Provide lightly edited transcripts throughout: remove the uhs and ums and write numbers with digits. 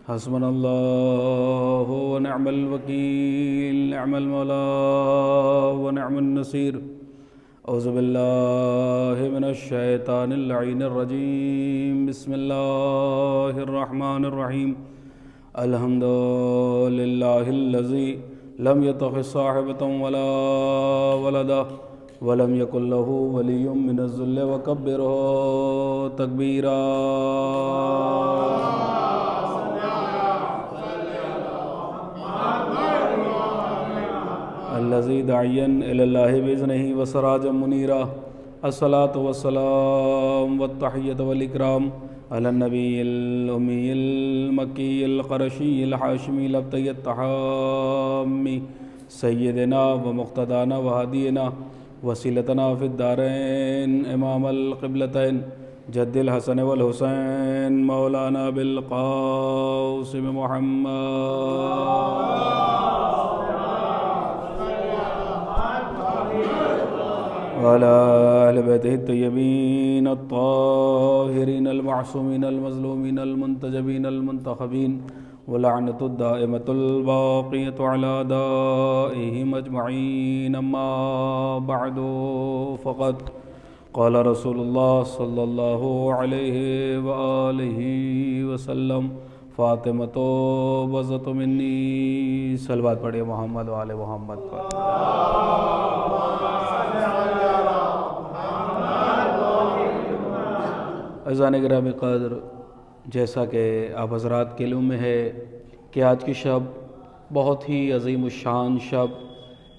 حسبنا اللہ ونعم الوکیل، نعم المولا ونعم النصیر۔ اعوذ باللہ من الشیطان اللعین الرجیم، بسم اللہ الرحمن الرحیم۔ الحمد للہ الذی لم يتخذ صاحبۃ ولا ولدا ولم یکن لہ ولی من الذل وکبرہ تکبیرا۔ الذی داعیا الی اللہ باذنہ وسراجا منیرا۔ الصلاۃ والسلام والتحیۃ والاکرام علی النبی الامی المکی القرشی الحاشمی الابتئی التحامی سیدنا ومقتدانا وہادینا وسیلتنا فی الدارین امام القبلتین جد الحسن والحسین مولانا بالقاسم محمد وعلى أهل بيته الطيبين الطاهرين المعصومين المظلومين المنتجبين المنتخبين ولعنة الدائمة الباقية على أعدائهم أجمعين، أما بعد فقد قال رسول الله صلى الله عليه وآله وسلم فاطمة بزة مني۔ صلوات پڑھیے محمد وآل محمد پر۔ عزیزان گرامی قدر، جیسا کہ آپ حضرات کے علم میں ہے کہ آج کی شب بہت ہی عظیم الشان شب،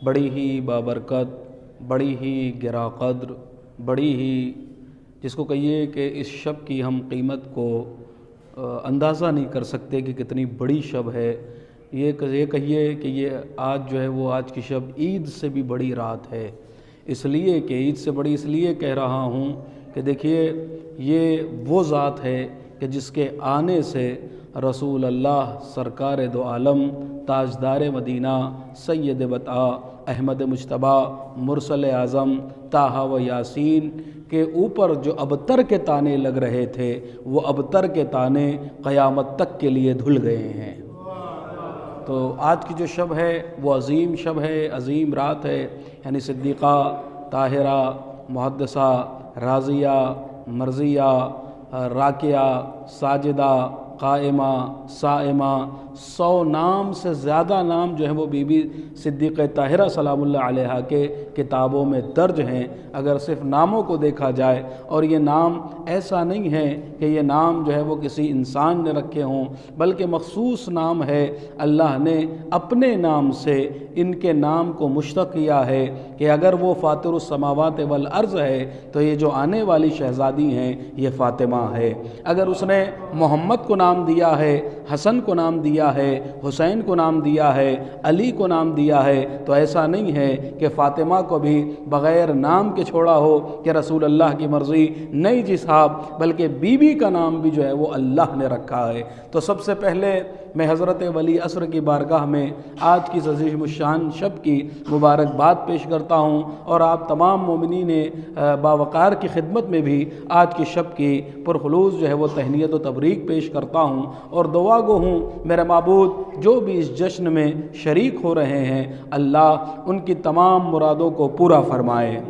بڑی ہی بابرکت، بڑی ہی گراں قدر، بڑی ہی جس کو کہیے کہ اس شب کی ہم قیمت کو اندازہ نہیں کر سکتے کہ کتنی بڑی شب ہے۔ یہ کہیے کہ یہ آج جو ہے وہ آج کی شب عید سے بھی بڑی رات ہے، اس لیے کہ عید سے بڑی اس لیے کہہ رہا ہوں کہ دیکھیے یہ وہ ذات ہے کہ جس کے آنے سے رسول اللہ سرکار دو عالم تاجدار مدینہ سید بطا احمد مجتبیٰ مرسل اعظم طٰہٰ و یاسین کے اوپر جو ابتر کے تانے لگ رہے تھے، وہ ابتر کے تانے قیامت تک کے لیے دھل گئے ہیں۔ تو آج کی جو شب ہے وہ عظیم شب ہے، عظیم رات ہے، یعنی صدیقہ، طاہرہ، محدثہ، راضیہ، مرضیہ، راکعہ، ساجدہ، قائمہ، صائمہ، 100 نام سے زیادہ نام جو ہیں وہ بی بی صدیقہ طاہرہ سلام اللہ علیہا کے کتابوں میں درج ہیں۔ اگر صرف ناموں کو دیکھا جائے، اور یہ نام ایسا نہیں ہے کہ یہ نام جو ہے وہ کسی انسان نے رکھے ہوں، بلکہ مخصوص نام ہے، اللہ نے اپنے نام سے ان کے نام کو مشتق کیا ہے کہ اگر وہ فاطر السماوات والارض ہے تو یہ جو آنے والی شہزادی ہیں یہ فاطمہ ہے۔ اگر اس نے محمد کو نام دیا ہے، حسن کو نام دیا ہے، حسین کو نام دیا ہے، علی کو نام دیا ہے، تو ایسا نہیں ہے کہ فاطمہ کو بھی بغیر نام کے چھوڑا ہو کہ رسول اللہ کی مرضی، نہیں جی صاحب، بلکہ بی بی کا نام بھی جو ہے وہ اللہ نے رکھا ہے۔ تو سب سے پہلے میں حضرت ولی عصر کی بارگاہ میں آج کی عظیم الشان شب کی مبارکباد پیش کرتا ہوں، اور آپ تمام مومنین باوقار کی خدمت میں بھی آج کی شب کی پرخلوص جو ہے وہ تہنیت و تبریک پیش کرتا ہوں، اور دعا گو ہوں میرے معبود جو بھی اس جشن میں شریک ہو رہے ہیں، اللہ ان کی تمام مرادوں کو پورا فرمائے۔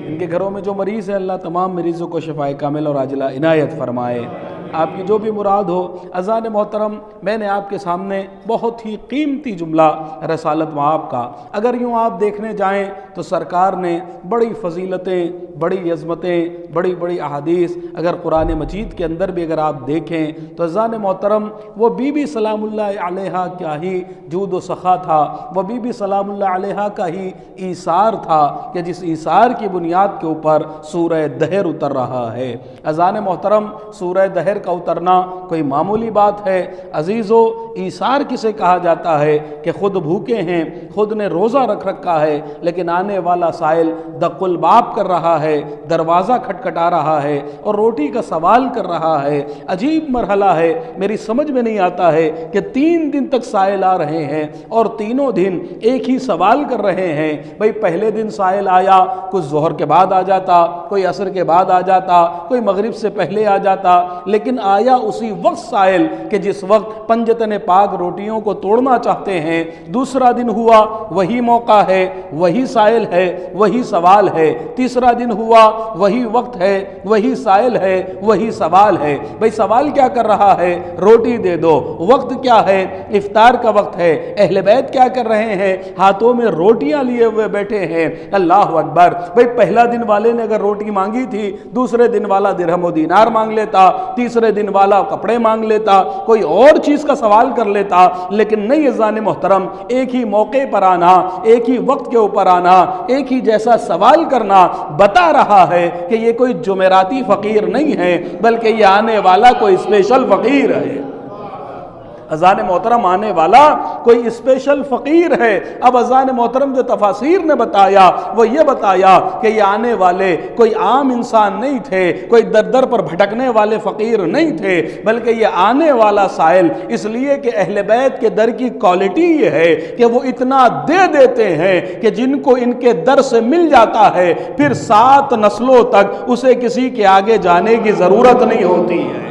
ان کے گھروں میں جو مریض ہے، اللہ تمام مریضوں کو شفائے کامل اور عاجلہ عنایت فرمائے۔ آپ کی جو بھی مراد ہو۔ اذان محترم، میں نے آپ کے سامنے بہت ہی قیمتی جملہ رسالت مآب کا، اگر یوں آپ دیکھنے جائیں تو سرکار نے بڑی فضیلتیں، بڑی عظمتیں، بڑی بڑی احادیث اگر قرآن مجید کے اندر بھی اگر آپ دیکھیں تو اذان محترم وہ بی بی سلام اللہ علیہا کا ہی جود و سخا تھا، وہ بی بی سلام اللہ علیہا کا ہی ایثار تھا کہ جس ایثار کی بنیاد کے اوپر سورہ دہر اتر رہا ہے۔ اذان محترم، سورہ دہر کا اترنا کوئی معمولی بات ہے؟ عزیزو، ایثار کسے کہا جاتا ہے کہ خود بھوکے ہیں، خود نے روزہ رکھ رکھا ہے، لیکن آنے والا سائل دق الباب کر رہا ہے، دروازہ کھٹکھٹا رہا ہے اور روٹی کا سوال کر رہا ہے۔ عجیب مرحلہ ہے، میری سمجھ میں نہیں آتا ہے کہ 3 دن تک سائل آ رہے ہیں اور تینوں دن ایک ہی سوال کر رہے ہیں۔ بھئی پہلے دن سائل آیا، کچھ ظہر کے بعد آ جاتا، کوئی عصر کے بعد آ جاتا، کوئی مغرب سے پہلے آ جاتا، لیکن لیکن آیا اسی وقت سائل کہ جس وقت پنجتن پاک روٹیوں کو توڑنا چاہتے ہیں۔ دوسرا دن ہوا، وہی موقع ہے، وہی سائل ہے، وہی سوال ہے۔ تیسرا دن ہوا، وہی وقت ہے، وہی سائل ہے، وہی سوال ہے۔ بھئی سوال کیا کر رہا ہے؟ روٹی دے دو۔ وقت کیا ہے؟ افطار کا وقت ہے۔ اہل بیت کیا کر رہے ہیں؟ ہاتھوں میں روٹیاں لیے ہوئے بیٹھے ہیں۔ اللہ اکبر۔ بھئی پہلا دن والے نے اگر روٹی مانگی تھی، دوسرے دن والا درہم و دینار مانگ لیتا، تیسرے دن والا کپڑے مانگ لیتا، کوئی اور چیز کا سوال کر لیتا، لیکن نہیں عزیزان محترم، ایک ہی موقع پر آنا، ایک ہی وقت کے اوپر آنا، ایک ہی جیسا سوال کرنا بتا رہا ہے کہ یہ کوئی جمعراتی فقیر نہیں ہے، بلکہ یہ آنے والا کوئی اسپیشل فقیر ہے۔ اذان محترم آنے والا کوئی اسپیشل فقیر ہے۔ اب اذان محترم جو تفاسیر نے بتایا وہ یہ بتایا کہ یہ آنے والے کوئی عام انسان نہیں تھے، کوئی در در پر بھٹکنے والے فقیر نہیں تھے، بلکہ یہ آنے والا سائل اس لیے کہ اہل بیت کے در کی کوالٹی یہ ہے کہ وہ اتنا دے دیتے ہیں کہ جن کو ان کے در سے مل جاتا ہے پھر 7 نسلوں تک اسے کسی کے آگے جانے کی ضرورت نہیں ہوتی ہے۔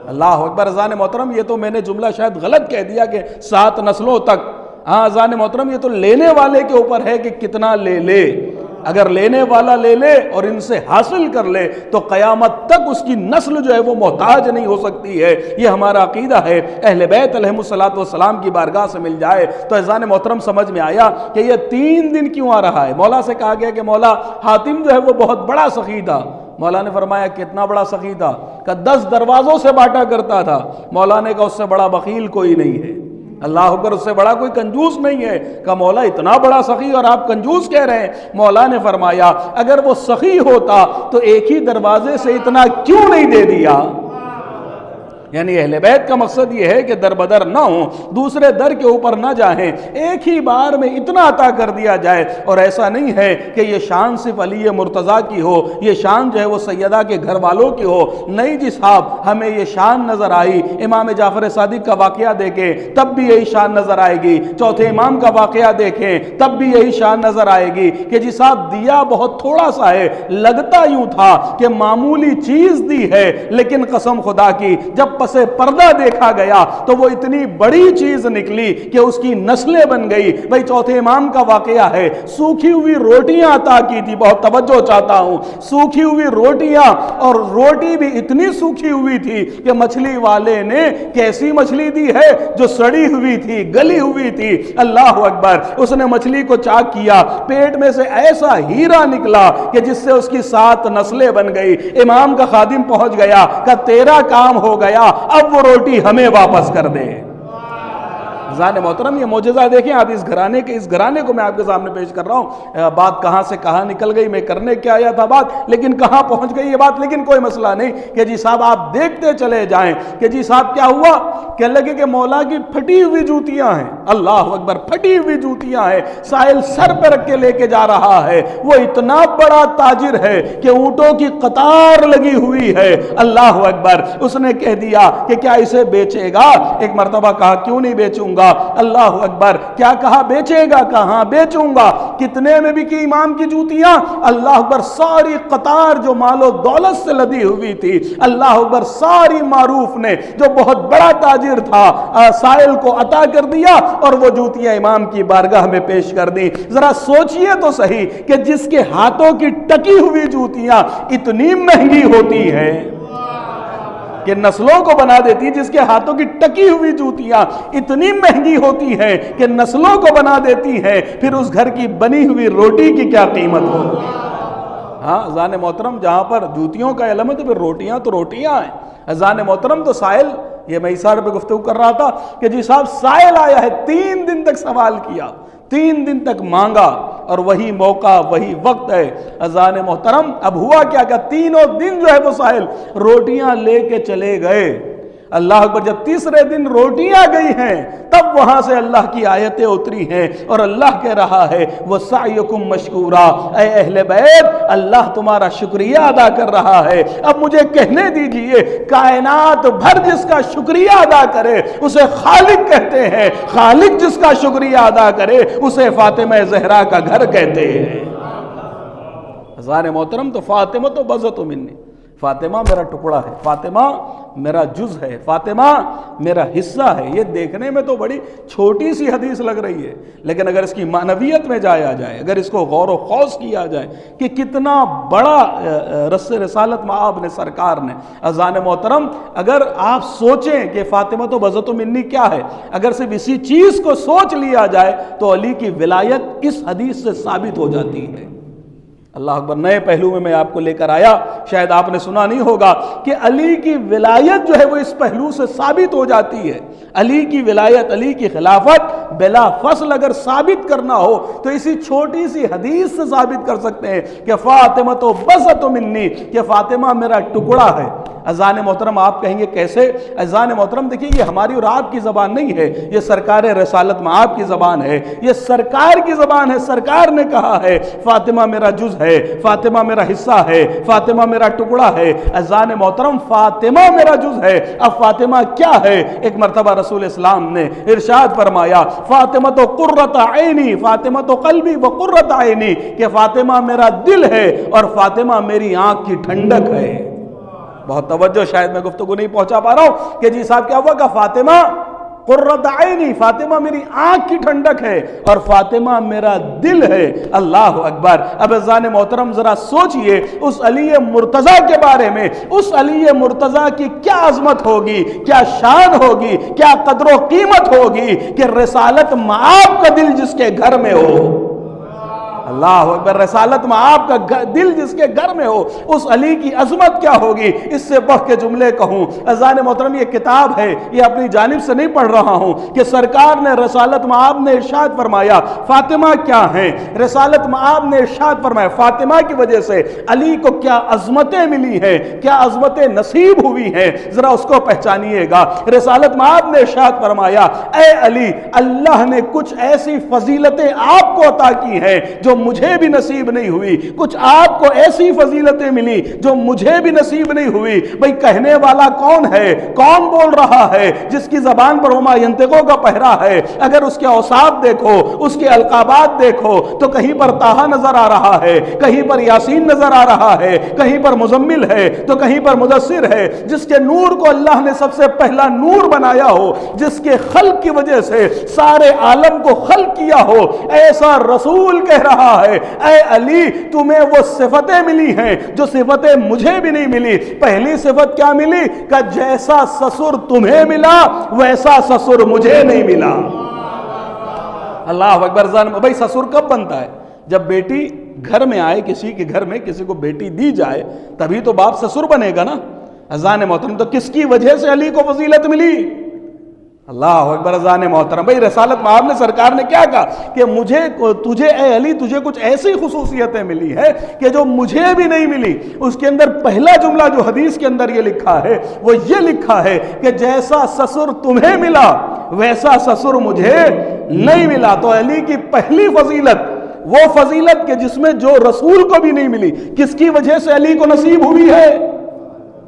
اللہ اکبر۔ اذان محترم یہ تو میں نے جملہ شاید غلط کہہ دیا کہ 7 نسلوں تک۔ ہاں اذان محترم یہ تو لینے والے کے اوپر ہے کہ کتنا لے لے۔ اگر لینے والا لے لے اور ان سے حاصل کر لے تو قیامت تک اس کی نسل جو ہے وہ محتاج نہیں ہو سکتی ہے۔ یہ ہمارا عقیدہ ہے۔ اہل بیت علیہم الصلوۃ والسلام کی بارگاہ سے مل جائے تو اذان محترم سمجھ میں آیا کہ یہ 3 دن کیوں آ رہا ہے۔ مولا سے کہا گیا کہ مولا حاتم جو ہے وہ بہت بڑا سخی تھا۔ مولا نے فرمایا کتنا بڑا سخی تھا؟ کہ 10 دروازوں سے بانٹا کرتا تھا۔ مولا نے کہا اس سے بڑا بخیل کوئی نہیں ہے۔ اللہ اکبر۔ اس سے بڑا کوئی کنجوس نہیں ہے۔ کہ مولا اتنا بڑا سخی اور آپ کنجوس کہہ رہے ہیں؟ مولا نے فرمایا اگر وہ سخی ہوتا تو ایک ہی دروازے سے اتنا کیوں نہیں دے دیا؟ یعنی اہل بیت کا مقصد یہ ہے کہ در بدر نہ ہوں، دوسرے در کے اوپر نہ جائیں، ایک ہی بار میں اتنا عطا کر دیا جائے۔ اور ایسا نہیں ہے کہ یہ شان صرف علی مرتضیٰ کی ہو، یہ شان جو ہے وہ سیدہ کے گھر والوں کی ہو۔ نہیں جی صاحب، ہمیں یہ شان نظر آئی امام جعفر صادق کا واقعہ دیکھیں تب بھی یہی شان نظر آئے گی، چوتھے امام کا واقعہ دیکھیں تب بھی یہی شان نظر آئے گی کہ جی صاحب دیا بہت تھوڑا سا ہے، لگتا یوں تھا کہ معمولی چیز دی ہے، لیکن قسم خدا کی جب پسے پردہ دیکھا گیا تو وہ اتنی بڑی چیز نکلی کہ اس کی نسلیں بن گئی۔ بھئی چوتھے امام کا واقعہ ہے، سوکھی ہوئی روٹیاں عطا کی تھی۔ بہت توجہ چاہتا ہوں، سوکھی ہوئی روٹیاں، اور روٹی بھی اتنی سوکھی ہوئی تھی کہ مچھلی والے نے کیسی مچھلی دی ہے جو سڑی ہوئی تھی، گلی ہوئی تھی۔ اللہ اکبر۔ اس نے مچھلی کو چاک کیا، پیٹ میں سے ایسا ہیرا نکلا کہ جس سے اس کی 7 نسلیں بن گئی۔ امام کا خادم پہنچ گیا کہ تیرا کام ہو گیا، اب وہ روٹی ہمیں واپس کر دے۔ اذان محترم یہ معجزہ دیکھیں آپ، اس گھرانے کو میں آپ کے سامنے پیش کر رہا ہوں۔ بات کہاں سے کہاں نکل گئی، میں کرنے کیا آیا تھا بات، لیکن کہاں پہنچ گئی یہ بات، لیکن کوئی مسئلہ نہیں کہ جی صاحب آپ دیکھتے چلے جائیں کہ جی صاحب کیا ہوا۔ کہنے لگے کہ مولا کی پھٹی ہوئی جوتیاں ہیں۔ اللہ اکبر۔ پھٹی ہوئی جوتیاں ہیں، سائل سر پہ رکھ کے لے کے جا رہا ہے۔ وہ اتنا بڑا تاجر ہے کہ اونٹوں کی قطار لگی ہوئی ہے۔ اللہ اکبر۔ اس نے کہہ دیا کہ کیا اسے بیچے گا؟ ایک مرتبہ کہا کیوں نہیں بیچوں گا۔ اللہ اکبر۔ کیا کہا؟ بیچے گا؟ کہاں بیچوں گا۔ کتنے میں بھی کی امام کی جوتیاں؟ اللہ اکبر۔ ساری قطار جو مال و دولت سے لدی ہوئی تھی، اللہ اکبر، ساری معروف نے جو بہت بڑا تاجر تھا سائل کو عطا کر دیا، اور وہ جوتیاں امام کی بارگاہ میں پیش کر دی۔ ذرا سوچئے تو صحیح کہ جس کے ہاتھوں کی ٹکی ہوئی جوتیاں اتنی مہنگی ہوتی ہیں کہ نسلوں کو بنا دیتی، جس کے ہاتھوں کی ٹکی ہوئی جوتیاں اتنی مہنگی ہوتی ہیں کہ نسلوں کو بنا دیتی ہیں، پھر اس گھر کی بنی ہوئی روٹی کی کیا قیمت ہو۔ ہاں اذان محترم، جہاں پر جوتیوں کا علم ہے تو پھر روٹیاں تو روٹیاں ہیں۔ اذان محترم تو سائل، یہ میں اشارے پہ گفتگو کر رہا تھا کہ جی صاحب سائل آیا ہے، 3 دن تک سوال کیا، 3 دن تک مانگا، اور وہی موقع وہی وقت ہے۔ اذان محترم اب ہوا کیا کہ 3 دن جو ہے وہ سائل روٹیاں لے کے چلے گئے۔ اللہ اکبر۔ جب تیسرے دن روٹیاں گئی ہیں تب وہاں سے اللہ کی آیتیں اتری ہیں، اور اللہ کہہ رہا ہے وَسَعْيُكُمْ مَشْكُورًا، اے اہل بیت اللہ تمہارا شکریہ ادا کر رہا ہے۔ اب مجھے کہنے دیجئے، کائنات بھر جس کا شکریہ ادا کرے اسے خالق کہتے ہیں، خالق جس کا شکریہ ادا کرے اسے فاطمہ زہرا کا گھر کہتے ہیں۔ اذان محترم تو فاطمہ تو بزت منی، فاطمہ میرا ٹکڑا ہے، فاطمہ میرا جز ہے، فاطمہ میرا حصہ ہے۔ یہ دیکھنے میں تو بڑی چھوٹی سی حدیث لگ رہی ہے، لیکن اگر اس کی معنویت میں جایا جائے، اگر اس کو غور و خوض کیا جائے کہ کتنا بڑا رسالت مآب نے سرکار نے، اذان محترم اگر آپ سوچیں کہ فاطمہ تو بضعۃ منی کیا ہے، اگر صرف اسی چیز کو سوچ لیا جائے تو علی کی ولایت اس حدیث سے ثابت ہو جاتی ہے۔ اللہ اکبر، نئے پہلو میں آپ کو لے کر آیا، شاید آپ نے سنا نہیں ہوگا کہ علی کی ولایت جو ہے وہ اس پہلو سے ثابت ہو جاتی ہے۔ علی کی ولایت، علی کی خلافت بلا فصل اگر ثابت کرنا ہو تو اسی چھوٹی سی حدیث سے ثابت کر سکتے ہیں کہ فاطمہ تو بضعۃ منی، کہ فاطمہ میرا ٹکڑا ہے۔ اذان محترم آپ کہیں گے کیسے؟ اذان محترم دیکھیے یہ ہماری اور آپ کی زبان نہیں ہے، یہ سرکار رسالت مآب کی زبان ہے، یہ سرکار کی زبان ہے۔ سرکار نے کہا ہے فاطمہ میرا جز ہے، فاطمہ میرا حصہ ہے، فاطمہ میرا ٹکڑا ہے۔ اذان محترم فاطمہ میرا جز ہے۔ اب فاطمہ کیا ہے؟ ایک مرتبہ رسول اسلام نے ارشاد فرمایا فاطمہ تو قرۃ عینی، فاطمہ تو قلبی و قرۃ عینی، کہ فاطمہ میرا دل ہے اور فاطمہ میری آنکھ کی ٹھنڈک ہے۔ بہت توجہ، شاید میں گفتگو نہیں پہنچا پا رہا ہوں کہ جی صاحب کیا ہوا کہ فاطمہ قرۃ عینی، فاطمہ میری آنکھ کی ٹھنڈک ہے اور فاطمہ میرا دل ہے۔ اللہ اکبر۔ اب اذان محترم ذرا سوچئے اس علی مرتضیٰ کے بارے میں، اس علی مرتضیٰ کی کیا عظمت ہوگی، کیا شان ہوگی، کیا قدر و قیمت ہوگی کہ رسالت مآب کا دل جس کے گھر میں ہو۔ اللہ اکبر، رسالت مآب کا دل جس کے گھر میں ہو، اس علی کی عظمت کیا ہوگی۔ اس سے بڑھ کے جملے کہوں، اذان محترم یہ کتاب ہے، یہ اپنی جانب سے نہیں پڑھ رہا ہوں کہ سرکار نے رسالت مآب نے ارشاد فرمایا فاطمہ کیا ہیں، رسالت مآب نے ارشاد فرمایا فاطمہ کی وجہ سے علی کو کیا عظمتیں ملی ہیں، کیا عظمتیں نصیب ہوئی ہیں، ذرا اس کو پہچانیے گا۔ رسالت مآب نے ارشاد فرمایا اے علی، اللہ نے کچھ ایسی فضیلتیں آپ کو عطا کی ہیں جو مجھے بھی نصیب نہیں ہوئی، کچھ آپ کو ایسی فضیلتیں ملی جو مجھے بھی نصیب نہیں ہوئی۔ بھئی کہنے والا کون ہے، کون بول رہا ہے، جس کی زبان پر وما ینطقو کا پہرا ہے؟ اگر اس کے اوصاف دیکھو، اس کے القابات دیکھو تو کہیں پر طٰہٰ نظر آ رہا ہے، کہیں پر یاسین نظر آ رہا ہے، کہیں پر مزمل ہے تو کہیں پر مدثر ہے۔ جس کے نور کو اللہ نے سب سے پہلا نور بنایا ہو، جس کے خلق کی وجہ سے سارے عالم کو خلق کیا ہو، ایسا رسول کہہ رہا ہے اے علی تمہیں وہ صفتیں ملی ہیں جو صفتیں مجھے بھی نہیں ملی۔ پہلی صفت کیا ملی کہ جیسا سسر تمہیں ملا ویسا سسر مجھے نہیں ملا۔ اللہ اکبر۔ بھائی سسر کب بنتا ہے؟ جب بیٹی گھر میں آئے، کسی کے گھر میں کسی کو بیٹی دی جائے تبھی تو باپ سسر بنے گا نا۔ اذان محترم تو کس کی وجہ سے علی کو فضیلت ملی؟ اللہ اکبر۔ اذان محترم، بھئی رسالت مآب نے سرکار نے کیا کہا کہ تجھے اے علی تجھے کچھ ایسی خصوصیتیں ملی ہے کہ جو مجھے بھی نہیں ملی۔ اس کے اندر پہلا جملہ جو حدیث کے اندر یہ لکھا ہے وہ یہ لکھا ہے کہ جیسا سسر تمہیں ملا ویسا سسر مجھے نہیں ملا۔ تو علی کی پہلی فضیلت وہ فضیلت کہ جس میں جو رسول کو بھی نہیں ملی، کس کی وجہ سے علی کو نصیب ہوئی ہے؟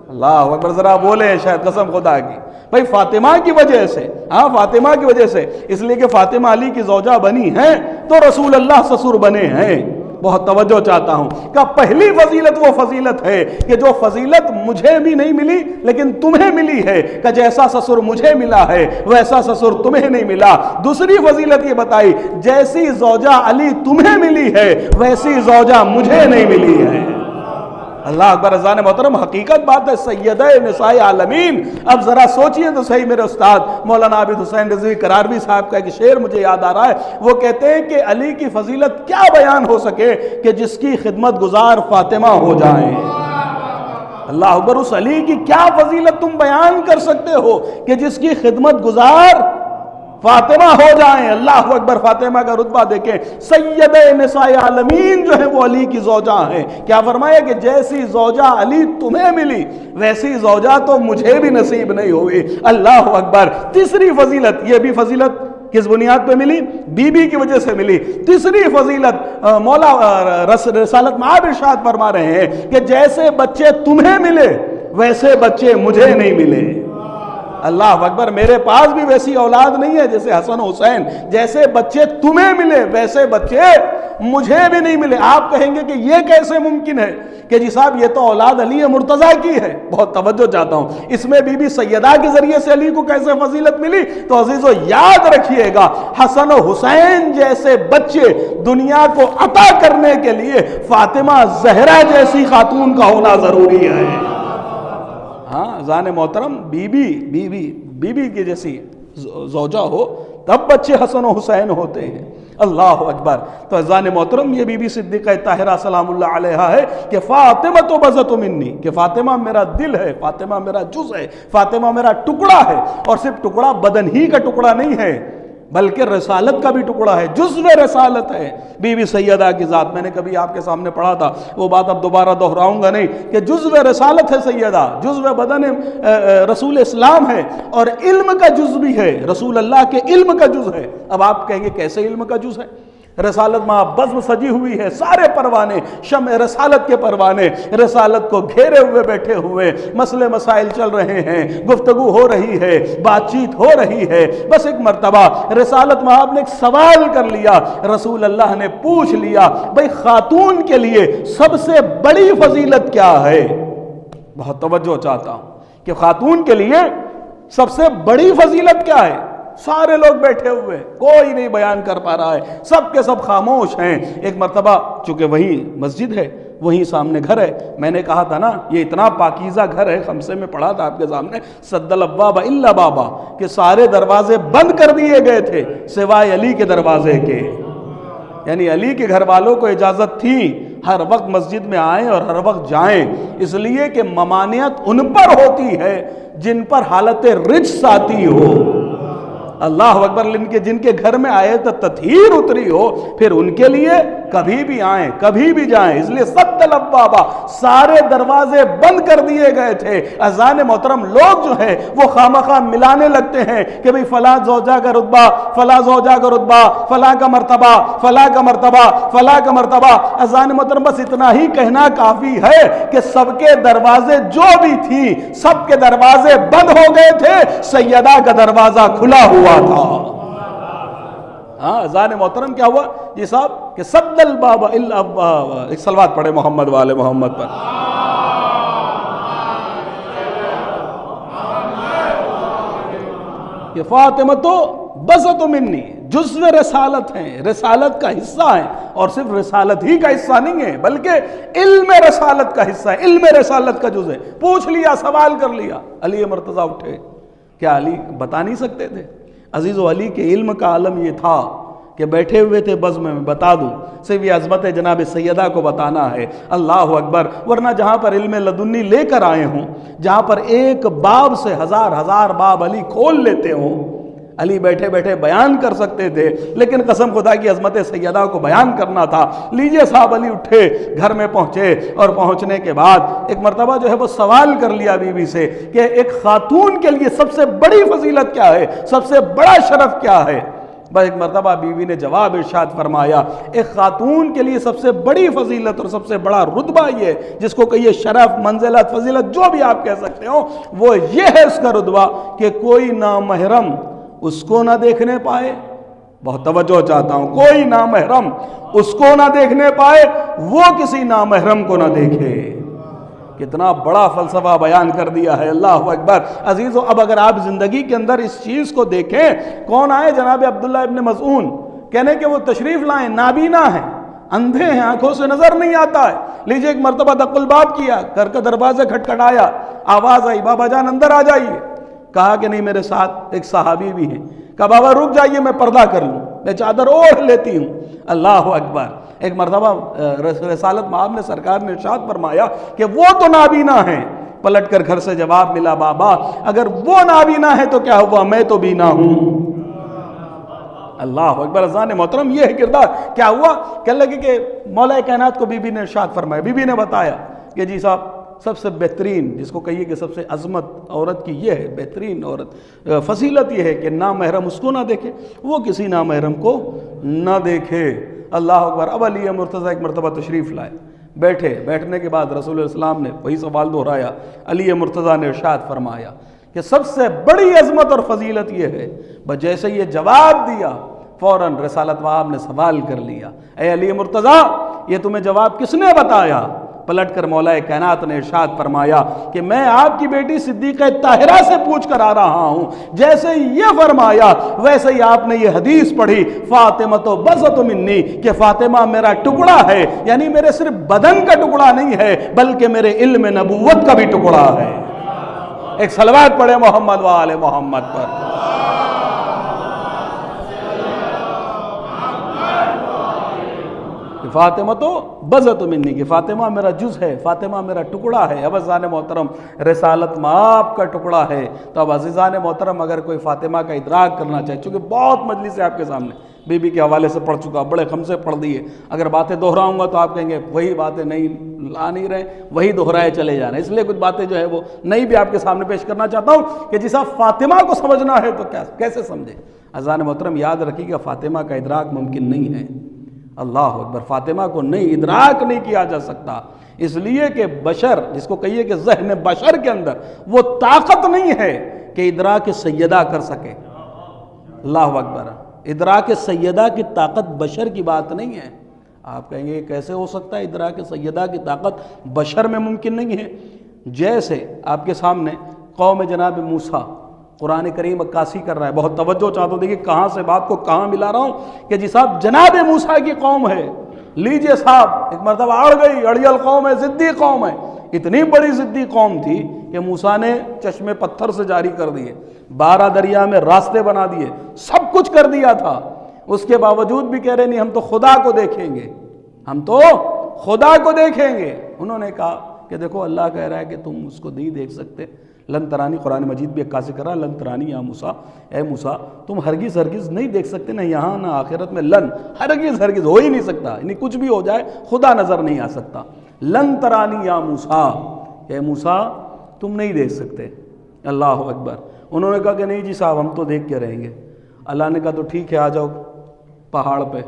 اللہ اکبر، ذرا بولیں شاید قسم خدا کی۔ بھئی فاطمہ کی وجہ سے، ہاں فاطمہ کی وجہ سے، اس لیے کہ فاطمہ علی کی زوجہ بنی ہیں تو رسول اللہ سسر بنے ہیں۔ بہت توجہ چاہتا ہوں کہ پہلی فضیلت وہ فضیلت ہے کہ جو فضیلت مجھے بھی نہیں ملی لیکن تمہیں ملی ہے، کہ جیسا سسر مجھے ملا ہے ویسا سسر تمہیں نہیں ملا۔ دوسری فضیلت یہ بتائی جیسی زوجہ علی تمہیں ملی ہے ویسی زوجہ مجھے نہیں ملی ہے۔ اللہ اکبر۔ اذان محترم حقیقت بات ہے، سیدہ نساء عالمین۔ اب ذرا سوچئے تو صحیح، میرے استاد مولانا عابد حسین رضوی کراربی صاحب کا ایک شعر مجھے یاد آ رہا ہے۔ وہ کہتے ہیں کہ علی کی فضیلت کیا بیان ہو سکے کہ جس کی خدمت گزار فاطمہ ہو جائیں۔ اللہ اکبر، اس علی کی کیا فضیلت تم بیان کر سکتے ہو کہ جس کی خدمت گزار فاطمہ ہو جائیں۔ اللہ اکبر۔ فاطمہ کا رتبہ دیکھیں، سید نساء عالمین جو ہے وہ علی کی زوجہ ہیں۔ کیا فرمایا کہ جیسی زوجہ علی تمہیں ملی ویسی زوجہ تو مجھے بھی نصیب نہیں ہوئی۔ اللہ اکبر۔ تیسری فضیلت، یہ بھی فضیلت کس بنیاد پہ ملی؟ بی بی کی وجہ سے ملی۔ تیسری فضیلت مولا رسالت مآب ارشاد فرما رہے ہیں کہ جیسے بچے تمہیں ملے ویسے بچے مجھے نہیں ملے۔ اللہ اکبر۔ میرے پاس بھی ویسی اولاد نہیں ہے جیسے حسن حسین، جیسے بچے تمہیں ملے ویسے بچے مجھے بھی نہیں ملے. آپ کہیں گے کہ یہ کیسے ممکن ہے کہ جی صاحب یہ تو اولاد علی مرتضیٰ کی ہے. بہت توجہ چاہتا ہوں, اس میں بی بی سیدہ کے ذریعے سے علی کو کیسے فضیلت ملی؟ تو عزیزو یاد رکھیے گا, حسن و حسین جیسے بچے دنیا کو عطا کرنے کے لیے فاطمہ زہرا جیسی خاتون کا ہونا ضروری ہے. ہاں اذان محترم بی بی کی جیسی زوجہ ہو تب بچے حسن و حسین ہوتے ہیں. اللہ اکبر. تو اذان محترم یہ بی بی صدیقہ طاہرہ سلام اللہ علیہا ہے کہ فاطمہ تو بزت منی, کہ فاطمہ میرا دل ہے, فاطمہ میرا جز ہے, فاطمہ میرا ٹکڑا ہے. اور صرف ٹکڑا بدن ہی کا ٹکڑا نہیں ہے بلکہ رسالت کا بھی ٹکڑا ہے, جزو رسالت ہے بی بی سیدہ کی ذات. میں نے کبھی آپ کے سامنے پڑھا تھا, وہ بات اب دوبارہ دہراؤں گا نہیں, کہ جزو رسالت ہے سیدہ, جزو بدن رسول اسلام ہے, اور علم کا جز بھی ہے, رسول اللہ کے علم کا جز ہے. اب آپ کہیں گے کیسے علم کا جز ہے؟ رسالت ماں بزم سجی ہوئی ہے, سارے پروانے شمع رسالت کے پروانے رسالت کو گھیرے ہوئے بیٹھے ہوئے, مسئلے مسائل چل رہے ہیں, گفتگو ہو رہی ہے, بات چیت ہو رہی ہے. بس ایک مرتبہ رسالت ماں نے ایک سوال کر لیا, رسول اللہ نے پوچھ لیا, بھئی خاتون کے لیے سب سے بڑی فضیلت کیا ہے؟ بہت توجہ چاہتا ہوں کہ خاتون کے لیے سب سے بڑی فضیلت کیا ہے؟ سارے لوگ بیٹھے ہوئے, کوئی نہیں بیان کر پا رہا ہے, سب کے سب خاموش ہیں. ایک مرتبہ چونکہ وہی مسجد ہے, وہی سامنے گھر ہے, میں نے کہا تھا نا یہ اتنا پاکیزہ گھر ہے, خمسے میں پڑھا تھا آپ کے سامنے, سد الابواب الا بابا, کہ سارے دروازے بند کر دیے گئے تھے سوائے علی کے دروازے کے. یعنی علی کے گھر والوں کو اجازت تھی ہر وقت مسجد میں آئیں اور ہر وقت جائیں, اس لیے کہ ممانعت ان پر ہوتی ہے جن پر حالت رجس آتی ہو. اللہ اکبر. جن کے گھر میں آئے تو تطہیر اتری ہو, پھر ان کے لیے کبھی بھی آئیں کبھی بھی جائیں. اس لیے سد الابواب, سارے دروازے بند کر دیے گئے تھے. اذان محترم لوگ جو ہیں وہ خامخواہ ملانے لگتے ہیں کہ بھئی فلاں زوجہ کا رتبہ, فلاں زوجہ کا رتبہ, فلاں کا مرتبہ, فلاں کا مرتبہ, فلاں کا مرتبہ. اذان محترم بس اتنا ہی کہنا کافی ہے کہ سب کے دروازے جو بھی تھی سب کے دروازے بند ہو گئے تھے, سیدہ کا دروازہ کھلا ہوا تھا. ہاں اذان محترم کیا ہوا جی صاحب کہ سد الباب الا ابواب. ایک صلوات پڑھے محمد والے محمد پر. یہ فاطمہ تو بزت منی, جزو رسالت ہیں, رسالت کا حصہ ہیں, اور صرف رسالت ہی کا حصہ نہیں ہے بلکہ علم رسالت کا حصہ ہے, علم رسالت کا جز ہے. پوچھ لیا, سوال کر لیا. علی مرتضیٰ اٹھے, کیا علی بتا نہیں سکتے تھے؟ عزیز و علی کے علم کا عالم یہ تھا کہ بیٹھے ہوئے تھے بزم میں, بتا دوں صرف یہ عظمت جناب سیدہ کو بتانا ہے. اللہ اکبر. ورنہ جہاں پر علم لدنی لے کر آئے ہوں, جہاں پر ایک باب سے ہزار باب علی کھول لیتے ہوں, علی بیٹھے بیٹھے بیان کر سکتے تھے, لیکن قسم خدا کی عظمت سیدہ کو بیان کرنا تھا. لیجئے صاحب علی اٹھے, گھر میں پہنچے, اور پہنچنے کے بعد ایک مرتبہ جو ہے وہ سوال کر لیا بی بی سے کہ ایک خاتون کے لیے سب سے بڑی فضیلت کیا ہے, سب سے بڑا شرف کیا ہے؟ بس ایک مرتبہ بی بی نے جواب ارشاد فرمایا, ایک خاتون کے لیے سب سے بڑی فضیلت اور سب سے بڑا رتبہ یہ, جس کو کہیے شرف, منزلت, فضیلت, جو بھی آپ کہہ سکتے ہو, وہ یہ ہے اس کا رتبہ کہ کوئی نامحرم اس کو نہ دیکھنے پائے. بہت توجہ چاہتا ہوں, کوئی نامحرم اس کو نہ دیکھنے پائے, وہ کسی نامحرم کو نہ دیکھے. کتنا بڑا فلسفہ بیان کر دیا ہے. اللہ اکبر. عزیزو اب اگر آپ زندگی کے اندر اس چیز کو دیکھیں, کون آئے؟ جناب عبداللہ ابن مسعود, کہنے کہ وہ تشریف لائیں, نابینا ہیں, اندھے ہیں, آنکھوں سے نظر نہیں آتا ہے. لیجئے ایک مرتبہ دق الباب کیا, گھر کا دروازہ کھٹکھٹایا, آواز آئی, بابا جان اندر آ جائیے. کہا کہ نہیں میرے ساتھ ایک صحابی بھی ہیں. کہا بابا رک جائیے, میں پردہ کر لوں, میں چادر اوڑھ لیتی ہوں. اللہ اکبر. ایک مرتبہ رسالت مآب نے سرکار نے ارشاد فرمایا کہ وہ تو نابینا ہیں. پلٹ کر گھر سے جواب ملا, بابا اگر وہ نابینا ہے تو کیا ہوا, میں تو بینا ہوں. اللہ اکبر. اذان محترم یہ ہے کردار. کیا ہوا؟ کہنے لگے کہ مولا کائنات کو بی بی نے ارشاد فرمایا, بی بی نے بتایا کہ جی صاحب سب سے بہترین, جس کو کہیے کہ سب سے عظمت عورت کی یہ ہے, بہترین عورت, فضیلت یہ ہے کہ نامحرم اس کو نہ دیکھے, وہ کسی نامحرم کو نہ دیکھے. اللہ اکبر. اب علی مرتضیٰ ایک مرتبہ تشریف لائے, بیٹھے, بیٹھنے کے بعد رسول اللہ علیہ وسلم نے وہی سوال دہرایا. علی مرتضیٰ نے ارشاد فرمایا کہ سب سے بڑی عظمت اور فضیلت یہ ہے, بس جیسے یہ جواب دیا فوراً رسالت مآب نے سوال کر لیا، اے علی مرتضیٰ یہ تمہیں جواب کس نے بتایا؟ پلٹ کر مولا کائنات نے ارشاد فرمایا کہ میں آپ کی بیٹی صدیقہ طاہرہ سے پوچھ کر آ رہا ہوں، جیسے یہ فرمایا ویسے ہی آپ نے یہ حدیث پڑھی فاطمہ تو بضعۃ منی، کہ فاطمہ میرا ٹکڑا ہے، یعنی میرے صرف بدن کا ٹکڑا نہیں ہے بلکہ میرے علم نبوت کا بھی ٹکڑا ہے۔ ایک صلوات پڑھے محمد و آل محمد پر۔ فاطمہ تو بضعۃ منی، کہ فاطمہ میرا جز ہے، فاطمہ میرا ٹکڑا ہے۔ اب عزیزان محترم رسالت مآب کا ٹکڑا ہے، تو اب عزیزان محترم اگر کوئی فاطمہ کا ادراک کرنا چاہے، چونکہ بہت مجلس ہے آپ کے سامنے، بی بی کے حوالے سے پڑھ چکا، بڑے خم سے پڑھ دیے، اگر باتیں دہراؤں گا تو آپ کہیں گے وہی باتیں نہیں لا نہیں رہے، وہی دہرائے چلے جا رہے ہیں، اس لیے کچھ باتیں جو ہے وہ نئی بھی آپ کے سامنے پیش کرنا چاہتا ہوں کہ جس آپ فاطمہ کو سمجھنا ہے تو کیسے سمجھے۔ عزیزان محترم یاد رکھیے کہ فاطمہ کا ادراک ممکن نہیں ہے، اللہ اکبر، فاطمہ کو نہیں ادراک نہیں کیا جا سکتا، اس لیے کہ بشر، جس کو کہیے کہ ذہن بشر کے اندر وہ طاقت نہیں ہے کہ ادراک سیدہ کر سکے۔ اللہ اکبر، ادراک سیدہ کی طاقت بشر کی بات نہیں ہے۔ آپ کہیں گے کیسے ہو سکتا ہے ادراک سیدہ کی طاقت بشر میں ممکن نہیں ہے؟ جیسے آپ کے سامنے قوم جناب موسیٰ، قرآن کریم عکاسی کر رہا ہے، بہت توجہ چاہتا ہوں، دیکھیے کہاں سے بات کو کہاں ملا رہا ہوں، کہ جی صاحب جناب موسیٰ کی قوم ہے، لیجئے صاحب ایک مرتبہ اڑ گئی، اڑیل قوم ہے، ضدی قوم ہے، اتنی بڑی ضدی قوم تھی کہ موسیٰ نے چشمے پتھر سے جاری کر دیے، 12 دریا میں راستے بنا دیے، سب کچھ کر دیا تھا، اس کے باوجود بھی کہہ رہے نہیں ہم تو خدا کو دیکھیں گے، ہم تو خدا کو دیکھیں گے۔ انہوں نے کہا کہ دیکھو اللہ کہہ رہا ہے کہ تم اس کو نہیں دیکھ سکتے، لن ترانی، قرآن مجید بھی عکاسی کر رہا، لن ترانی یا موسیٰ، اے موسیٰ تم ہرگز ہرگز نہیں دیکھ سکتے، نہ یہاں نہ آخرت میں، لن ہرگز ہرگز ہو ہی نہیں سکتا، یعنی کچھ بھی ہو جائے خدا نظر نہیں آ سکتا۔ لن ترانی یا موسیٰ، اے موسیٰ تم نہیں دیکھ سکتے۔ اللہ اکبر۔ انہوں نے کہا کہ نہیں جی صاحب ہم تو دیکھ کے رہیں گے۔ اللہ نے کہا تو ٹھیک ہے آ جاؤ پہاڑ پہ۔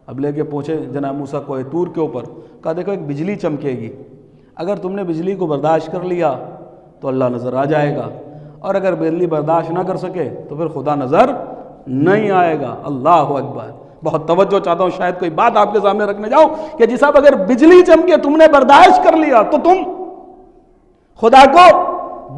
اب لے کے پہنچے جناب موسیٰ کوہ طور کے اوپر، کہا دیکھو ایک بجلی چمکے گی، اگر تم نے بجلی کو برداشت کر لیا تو اللہ نظر آ جائے گا، اور اگر بجلی برداشت نہ کر سکے تو پھر خدا نظر نہیں آئے گا۔ اللہ اکبر۔ بہت توجہ چاہتا ہوں، شاید کوئی بات آپ کے سامنے رکھنے جاؤں کہ جی صاحب اگر بجلی چمکے تم نے برداشت کر لیا تو تم خدا کو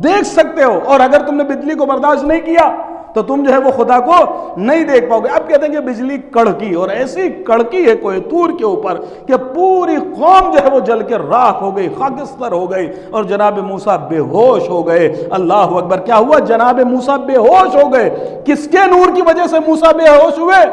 دیکھ سکتے ہو، اور اگر تم نے بجلی کو برداشت نہیں کیا تو تم جو ہے وہ خدا کو نہیں دیکھ پاؤ گے۔ اب کہتے ہیں کہ بجلی کڑکی، اور ایسی کڑکی ہے کوہ طور کے اوپر کہ پوری قوم جو ہے وہ جل کے راکھ ہو گئی، خاکستر ہو گئی، اور جناب موسیٰ بے ہوش ہو گئے۔ اللہ اکبر۔ کیا ہوا؟ جناب موسیٰ بے ہوش ہو گئے۔ کس کے نور کی وجہ سے موسیٰ بے ہوش ہوئے؟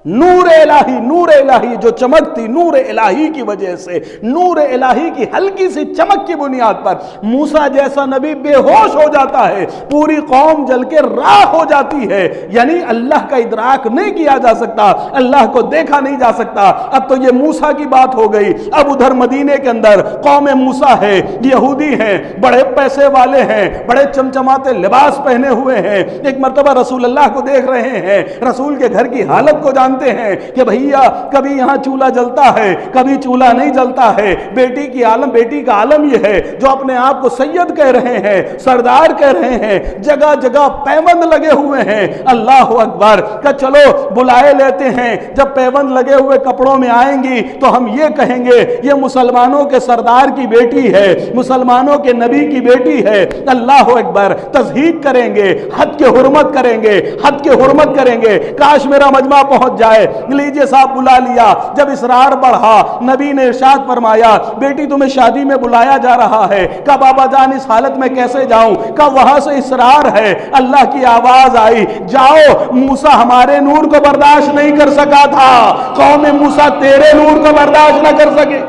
نور الہی، نور الہی جو چمکتی، نور الہی کی وجہ سے، نور الہی کی ہلکی سی چمک کی بنیاد پر موسیٰ جیسا نبی بے ہوش ہو جاتا ہے، پوری قوم جل کے راکھ ہو جاتی ہے۔ یعنی اللہ کا ادراک نہیں کیا جا سکتا، اللہ کو دیکھا نہیں جا سکتا۔ اب تو یہ موسیٰ کی بات ہو گئی، اب ادھر مدینے کے اندر قوم موسیٰ ہے، یہودی ہیں، بڑے پیسے والے ہیں، بڑے چمچماتے لباس پہنے ہوئے ہیں، ایک مرتبہ رسول اللہ کو دیکھ رہے ہیں، رسول کے گھر کی حالت کو جانتے ہیں کہ بھئییا کبھی یہاں چولہا جلتا ہے، کبھی چولہا نہیں جلتا ہے۔ بیٹی کی عالم، بیٹی کا عالم یہ ہے جو اپنے آپ کو سید کہہ رہے ہیں، سردار کہہ رہے ہیں، جگہ جگہ پیوند لگے ہوئے ہیں۔ اللہ اکبر۔ کہ چلو بلائے لیتے ہیں، جب پیوند لگے ہوئے کپڑوں میں آئیں گی تو ہم یہ کہیں گے یہ مسلمانوں کے سردار کی بیٹی ہے، مسلمانوں کے نبی کی بیٹی ہے۔ اللہ اکبر۔ تضحیق کریں گے، حد کے حرمت کریں گے، حد کے حرمت کریں گے۔ کاش میرا مجمع پہنچ جائے۔ لیجئے صاحب بلا لیا۔ جب اسرار بڑھا، نبی نے ارشاد فرمایا بیٹی تمہیں شادی میں بلایا جا رہا ہے۔ کہا بابا جان اس حالت میں کیسے جاؤں؟ کہا وہاں سے اسرار ہے۔ اللہ کی آواز آئی جاؤ، موسیٰ ہمارے نور کو برداشت نہیں کر سکا تھا، قوم موسیٰ تیرے نور کو برداشت نہ کر سکے۔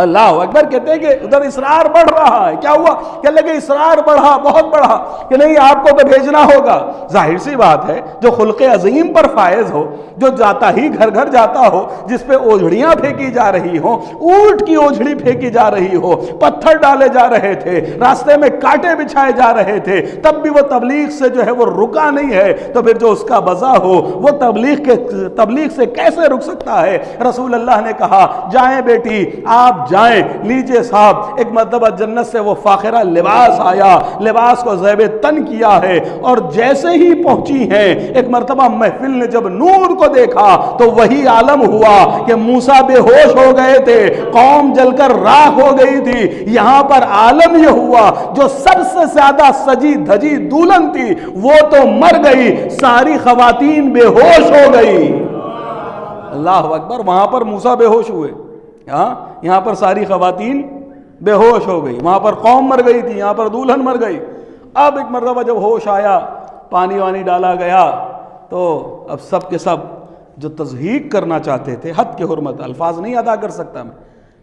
اللہ اکبر۔ کہتے ہیں کہ ادھر اسرار بڑھ رہا ہے۔ کیا ہوا؟ کہنے لگے اسرار بڑھا، بہت بڑھا، کہ نہیں آپ کو تو بھیجنا ہوگا۔ ظاہر سی بات ہے جو خلق عظیم پر فائز ہو، جو جاتا ہی گھر گھر جاتا ہو، جس پہ اوجھڑیاں پھینکی جا رہی ہوں، اونٹ کی اوجھڑی پھینکی جا رہی ہو، پتھر ڈالے جا رہے تھے، راستے میں کانٹے بچھائے جا رہے تھے، تب بھی وہ تبلیغ سے جو ہے وہ رکا نہیں ہے، تو پھر جو اس کا بزا ہو وہ تبلیغ سے کیسے رک سکتا ہے؟ رسول اللہ نے کہا جائیں بیٹی، آپ آپ جائیں. لیجئے صاحب ایک مرتبہ جنت سے وہ فاخرہ لباس آیا, لباس کو زیب تن کیا ہے, اور جیسے ہی پہنچی ہیں ایک مرتبہ محفل نے جب نور کو دیکھا تو وہی عالم ہوا کہ موسیٰ بے ہوش ہو گئے تھے, قوم جل کر راکھ ہو گئی تھی. یہاں پر عالم یہ ہوا جو سب سے زیادہ سجی دھجی دلہن تھی وہ تو مر گئی, ساری خواتین بے ہوش ہو گئی. اللہ اکبر. وہاں پر موسیٰ بے ہوش ہوئے, یہاں پر ساری خواتین بے ہوش ہو گئی. وہاں پر قوم مر گئی تھی, یہاں پر دلہن مر گئی. اب ایک مرتبہ جب ہوش آیا, پانی وانی ڈالا گیا, تو اب سب کے سب جو تضحیق کرنا چاہتے تھے, حد کے حرمت الفاظ نہیں ادا کر سکتا میں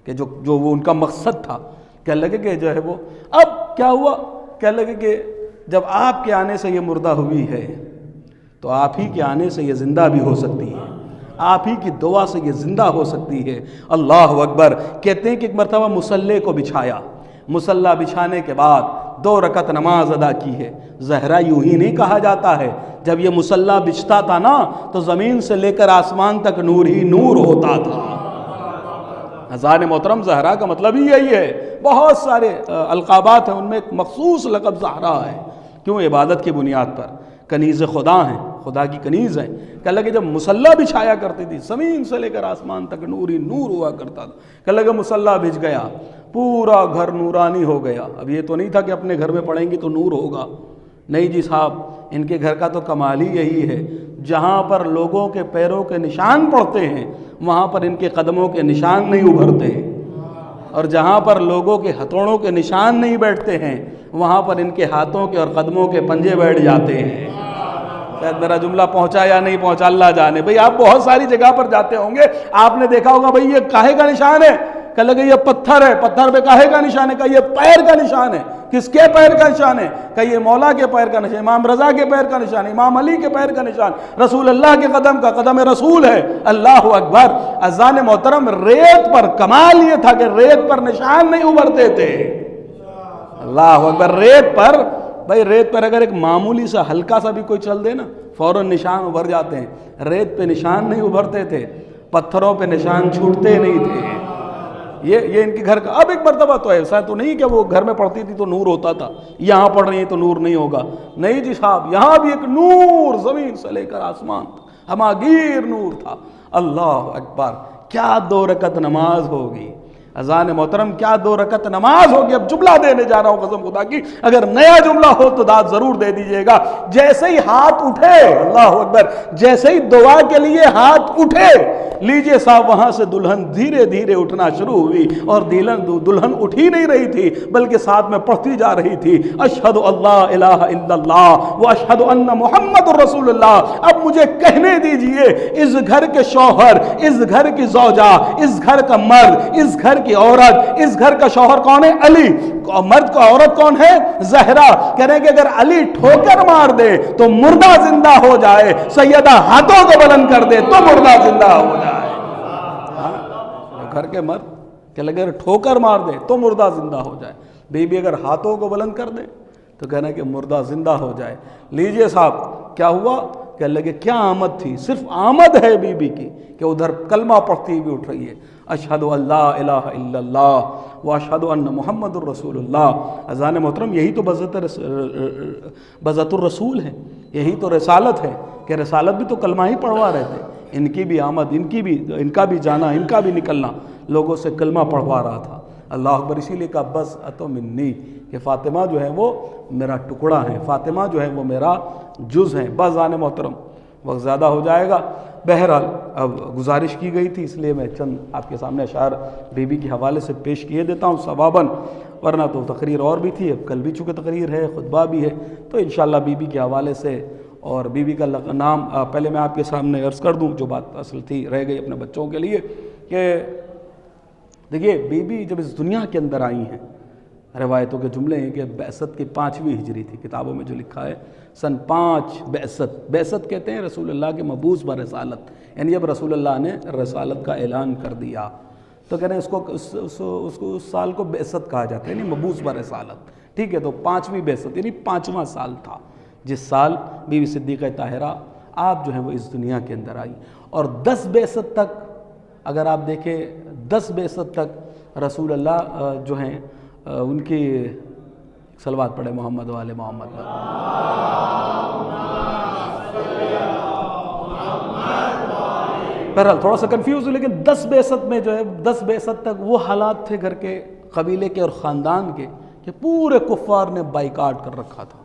کہ جو وہ ان کا مقصد تھا, کہنے لگے کہ جو ہے وہ اب کیا ہوا, کہنے لگے کہ جب آپ کے آنے سے یہ مردہ ہوئی ہے تو آپ ہی کے آنے سے یہ زندہ بھی ہو سکتی ہے, آپ ہی کی دعا سے یہ زندہ ہو سکتی ہے. اللہ اکبر. کہتے ہیں کہ ایک مرتبہ مصلے کو بچھایا, مصلہ بچھانے کے بعد 2 رکعت نماز ادا کی ہے. زہرا یوں ہی نہیں کہا جاتا ہے, جب یہ مصلہ بچھتا تھا نا تو زمین سے لے کر آسمان تک نور ہی نور ہوتا تھا. حضرات محترم, زہرا کا مطلب ہی یہی ہے. بہت سارے القابات ہیں, ان میں ایک مخصوص لقب زہرا ہے. کیوں؟ عبادت کی بنیاد پر. کنیز خدا ہیں, خدا کی کنیز ہیں. کہ لگے جب مصلہ بچھایا کرتی تھی زمین سے لے کر آسمان تک نور ہی نور ہوا کرتا تھا. کہ لگے مصلہ بچھ گیا, پورا گھر نورانی ہو گیا. اب یہ تو نہیں تھا کہ اپنے گھر میں پڑھیں گی تو نور ہوگا, نہیں جی صاحب. ان کے گھر کا تو کمال ہی یہی ہے, جہاں پر لوگوں کے پیروں کے نشان پڑتے ہیں وہاں پر ان کے قدموں کے نشان نہیں ابھرتے ہیں, اور جہاں پر لوگوں کے ہتھوڑوں کے نشان نہیں بیٹھتے ہیں وہاں پر ان کے ہاتھوں کے اور قدموں کے پنجے بیٹھ جاتے ہیں. شاید میرا جملہ پہنچا یا نہیں پہنچا, اللہ جانے. بھئی آپ بہت ساری جگہ پر جاتے ہوں گے, آپ نے دیکھا ہوگا بھئی یہ کاہے کا نشان ہے, کہ لگے یہ پتھر ہے, پتھر پہ کاہے کا نشان ہے, کہ یہ پیر کا نشان ہے. کس کے پیر کا نشان ہے, کہ یہ مولا کے پیر کا نشان, امام رضا کے پیر کا نشان, امام علی کے پیر کا نشان, رسول اللہ کے قدم کا, قدم رسول ہے. اللہ اکبر. اذان محترم, ریت پر کمال یہ تھا کہ ریت پر نشان نہیں ابھرتے تھے. اللہ اکبر. ریت پر, بھائی ریت پر اگر ایک معمولی سا ہلکا سا بھی کوئی چل دے نا فوراً نشان ابھر جاتے ہیں. ریت پہ نشان نہیں ابھرتے تھے, پتھروں پہ نشان چھوٹتے نہیں تھے. یہ ان کے گھر کا. اب ایک مرتبہ تو ایسا تو نہیں کہ وہ گھر میں پڑھتی تھی تو نور ہوتا تھا, یہاں پڑھ رہی ہیں تو نور نہیں ہوگا. نہیں جی صاحب, یہاں بھی ایک نور زمین سے لے کر آسمان ہماگیر نور تھا. اللہ اکبر. کیا 2 رکعت نماز ہوگی. اذان محترم, کیا 2 رکعت نماز ہوگی. اب جملہ دینے جا رہا ہوں قسم خدا کی, اگر نیا جملہ ہو تو داد ضرور دے دیجئے گا. جیسے ہی ہاتھ اٹھے, اللہ اکبر, جیسے ہی دعا کے لیے ہاتھ اٹھے, لیجئے صاحب وہاں سے دلہن دھیرے دھیرے اٹھنا شروع ہوئی, اور دلہن اٹھ ہی نہیں رہی تھی بلکہ ساتھ میں پڑھتی جا رہی تھی, اشہد اللہ الہ الا اللہ و اشہد ان محمد رسول اللہ. اب مجھے کہنے دیجئے, اس گھر کے شوہر, اس گھر کی زوجہ, اس گھر کا مرد, اس گھر کی عورت, اس گھر کا شوہر کون ہے؟ علی. مرد کا عورت کون ہے؟ زہرا. کہہ رہے ہیں کہ اگر علی ٹھوکر مار دے تو مردہ زندہ ہو جائے, سیدہ ہاتھوں کو بلند کر دے تو مردہ زندہ ہو جائے. گھر کے مرد کہ اگر ٹھوکر مار دے تو مردہ زندہ ہو جائے, بی بی اگر ہاتھوں کو بلند کر دے تو کہنا ہے کہ مردہ زندہ ہو جائے. لیجئے صاحب, کیا ہوا کہ لگے کیا آمد تھی, صرف آمد ہے بی بی کی کہ ادھر کلمہ پڑھتی بھی اٹھ رہی ہے, اشہد اللہ الہ الا اللہ و اشہد ان محمد الرسول اللہ. اذان محترم, یہی تو بذات الرسول ہے, یہی تو رسالت ہے, کہ رسالت بھی تو کلمہ ہی پڑھوا رہے تھے. ان کی بھی آمد, ان کا بھی جانا, ان کا بھی نکلنا لوگوں سے کلمہ پڑھوا رہا تھا. اللہ اکبر. اسی لیے کہا بس اتو منی, کہ فاطمہ جو ہے وہ میرا ٹکڑا ہے, فاطمہ جو ہے وہ میرا جز ہے. بس آنے محترم, وقت زیادہ ہو جائے گا. بہرحال اب گزارش کی گئی تھی, اس لیے میں چند آپ کے سامنے اشعار بی بی کے حوالے سے پیش کیے دیتا ہوں ثواباً, ورنہ تو تقریر اور بھی تھی. اب کل بھی چونکہ تقریر ہے, خطبہ بھی ہے, تو انشاءاللہ بی بی کے حوالے سے اور بی بی کا نام پہلے میں آپ کے سامنے عرض کر دوں, جو بات اصل تھی رہ گئی اپنے بچوں کے لیے. کہ دیکھیے, بی بی جب اس دنیا کے اندر آئی ہیں, روایتوں کے جملے ہیں کہ بعثت کی 5ویں ہجری تھی, کتابوں میں جو لکھا ہے سن 5 بعثت کہتے ہیں رسول اللہ کے مبعوث برسالت, یعنی جب رسول اللہ نے رسالت کا اعلان کر دیا تو کہتے ہیں اس سال کو بعثت کہا جاتا ہے, یعنی مبعوث برسالت. ٹھیک ہے, تو 5ویں بعثت یعنی 5واں سال تھا جس سال بی بی صدیقہ طاہرہ آپ جو ہیں وہ اس دنیا کے اندر آئی. اور 10 بعثت تک اگر آپ دیکھیں, 10 بعثت تک رسول اللہ جو ہیں ان کی صلوات پڑھے محمد والے محمد پر۔ بہرحال تھوڑا سا کنفیوز ہو، لیکن 10 بعثت میں جو ہے 10 بعثت تک وہ حالات تھے گھر کے، قبیلے کے اور خاندان کے، کہ پورے کفار نے بائیکاٹ کر رکھا تھا۔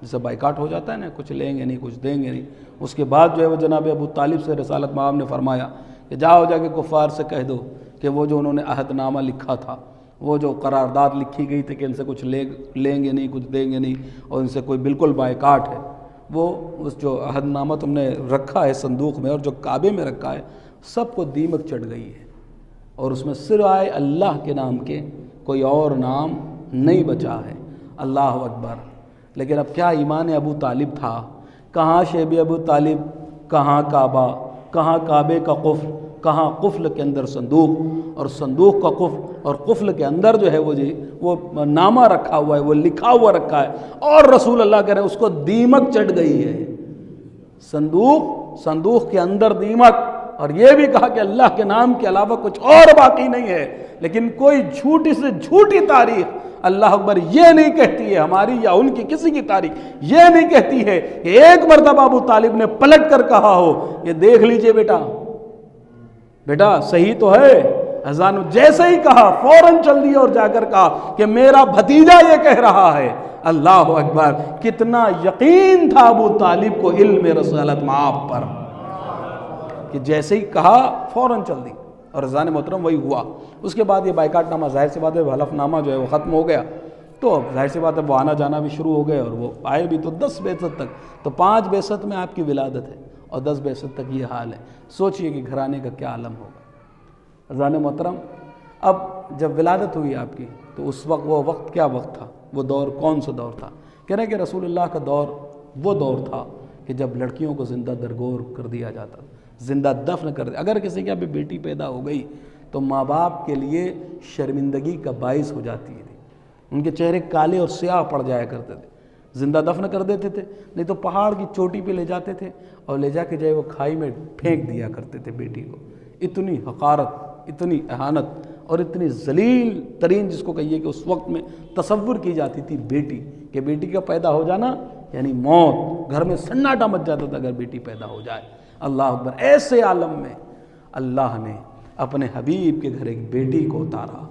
جیسے بائیکاٹ ہو جاتا ہے نا، کچھ لیں گے نہیں، کچھ دیں گے نہیں۔ اس کے بعد جو ہے وہ جناب ابو طالب سے رسالت مآب نے فرمایا کہ جاؤ جا کے کفار سے کہہ دو کہ وہ جو انہوں نے عہد نامہ لکھا تھا، وہ جو قرارداد لکھی گئی تھی کہ ان سے کچھ لیں گے نہیں، کچھ دیں گے نہیں، اور ان سے کوئی بالکل بائیکاٹ ہے، وہ اس جو عہد نامہ تم نے رکھا ہے صندوق میں اور جو کعبے میں رکھا ہے، سب کو دیمک چڑھ گئی ہے، اور اس میں سوائے اللہ کے نام کے کوئی اور نام نہیں بچا ہے۔ اللہ اکبر۔ لیکن اب کیا ایمان ابو طالب تھا، کہاں شیب ابو طالب، کہاں کعبہ، کہاں کعبے کا قفل، کہاں قفل کے اندر صندوق، اور صندوق کا قفل اور قفل کے اندر جو ہے وہ نامہ رکھا ہوا ہے، وہ لکھا ہوا رکھا ہے، اور رسول اللہ کہہ رہے ہیں اس کو دیمک چڑھ گئی ہے۔ صندوق کے اندر دیمک، اور یہ بھی کہا کہ اللہ کے نام کے علاوہ کچھ اور باقی نہیں ہے۔ لیکن کوئی جھوٹی سے جھوٹی تاریخ، اللہ اکبر، یہ نہیں کہتی ہے، ہماری یا ان کی کسی کی تاریخ یہ نہیں کہتی ہے کہ ایک مرتبہ ابو طالب نے پلٹ کر کہا ہو کہ دیکھ لیجئے بیٹا صحیح تو ہے، اذان جیسے ہی کہا فوراً چل دیا اور جا کر کہا کہ میرا بھتیجا یہ کہہ رہا ہے۔ اللہ اکبر، کتنا یقین تھا ابو طالب کو علم رسالت مآب پر کہ جیسے ہی کہا فوراً چل دی، اور اذان محترم وہی ہوا۔ اس کے بعد یہ بائیکاٹ نامہ، ظاہر سی بات ہے حلف نامہ جو ہے وہ ختم ہو گیا، تو اب ظاہر سی بات ہے وہ آنا جانا بھی شروع ہو گئے، اور وہ آئے بھی تو 10 بعثت تک، تو 5 بعثت میں آپ کی ولادت ہے اور 10 بعثت تک یہ حال ہے۔ سوچئے کہ گھرانے کا کیا عالم ہوگا۔ اذان محترم، اب جب ولادت ہوئی آپ کی تو اس وقت وہ وقت کیا وقت تھا، وہ دور کون سا دور تھا؟ کہہ رہے ہیں کہ رسول اللہ کا دور وہ دور تھا کہ جب لڑکیوں کو زندہ درگور کر دیا جاتا تھا، زندہ دفن کر دیا۔ اگر کسی کے یہاں پہ بیٹی پیدا ہو گئی تو ماں باپ کے لیے شرمندگی کا باعث ہو جاتی تھی، ان کے چہرے کالے اور سیاہ پڑ جایا کرتے تھے، زندہ دفن کر دیتے تھے، نہیں تو پہاڑ کی چوٹی پہ لے جاتے تھے اور لے جا کے وہ کھائی میں پھینک دیا کرتے تھے بیٹی کو۔ اتنی حقارت، اتنی اہانت اور اتنی ذلیل ترین جس کو کہیے کہ اس وقت میں تصور کی جاتی تھی بیٹی، کہ بیٹی کا پیدا ہو جانا یعنی موت، گھر میں سناٹا مچ جاتا تھا اگر بیٹی پیدا ہو جائے۔ اللہ اکبر، ایسے عالم میں اللہ نے اپنے حبیب کے گھر ایک بیٹی کو اتارا،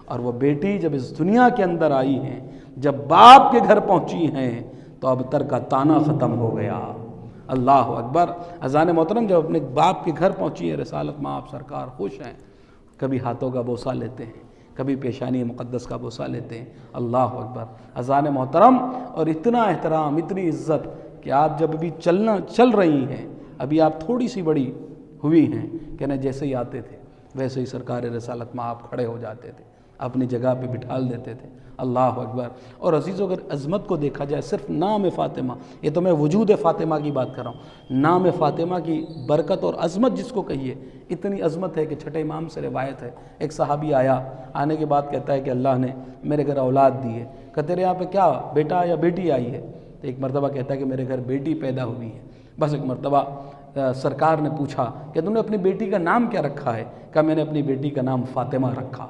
اور وہ بیٹی جب اس دنیا کے اندر آئی ہیں، جب باپ کے گھر پہنچی ہیں تو اب تر کا تانا ختم ہو گیا۔ اللہ اکبر۔ اذان محترم، جب اپنے باپ کے گھر پہنچی ہے رسالت مآب سرکار خوش ہیں، کبھی ہاتھوں کا بوسہ لیتے ہیں، کبھی پیشانی مقدس کا بوسہ لیتے ہیں۔ اللہ اکبر۔ اذان محترم، اور اتنا احترام، اتنی عزت کہ آپ جب بھی چل رہی ہیں، ابھی آپ تھوڑی سی بڑی ہوئی ہیں، کہنا جیسے ہی آتے تھے ویسے ہی سرکار رسالت مآب کھڑے ہو جاتے تھے، اپنی جگہ پہ بٹھال دیتے تھے۔ اللہ اکبر۔ اور عزیزو، اگر عظمت کو دیکھا جائے، صرف نام فاطمہ، یہ تو میں وجود فاطمہ کی بات کر رہا ہوں، نام فاطمہ کی برکت اور عظمت جس کو کہیے، اتنی عظمت ہے کہ چھٹے امام سے روایت ہے، ایک صحابی آیا، آنے کے بعد کہتا ہے کہ اللہ نے میرے گھر اولاد دی ہے۔ کہ تیرے یہاں پہ کیا بیٹا یا بیٹی آئی ہے؟ تو ایک مرتبہ کہتا ہے کہ میرے گھر بیٹی پیدا ہوئی ہے۔ بس ایک مرتبہ سرکار نے پوچھا کہ تم نے اپنی بیٹی کا نام کیا رکھا ہے؟ کہا میں نے اپنی بیٹی کا نام فاطمہ رکھا۔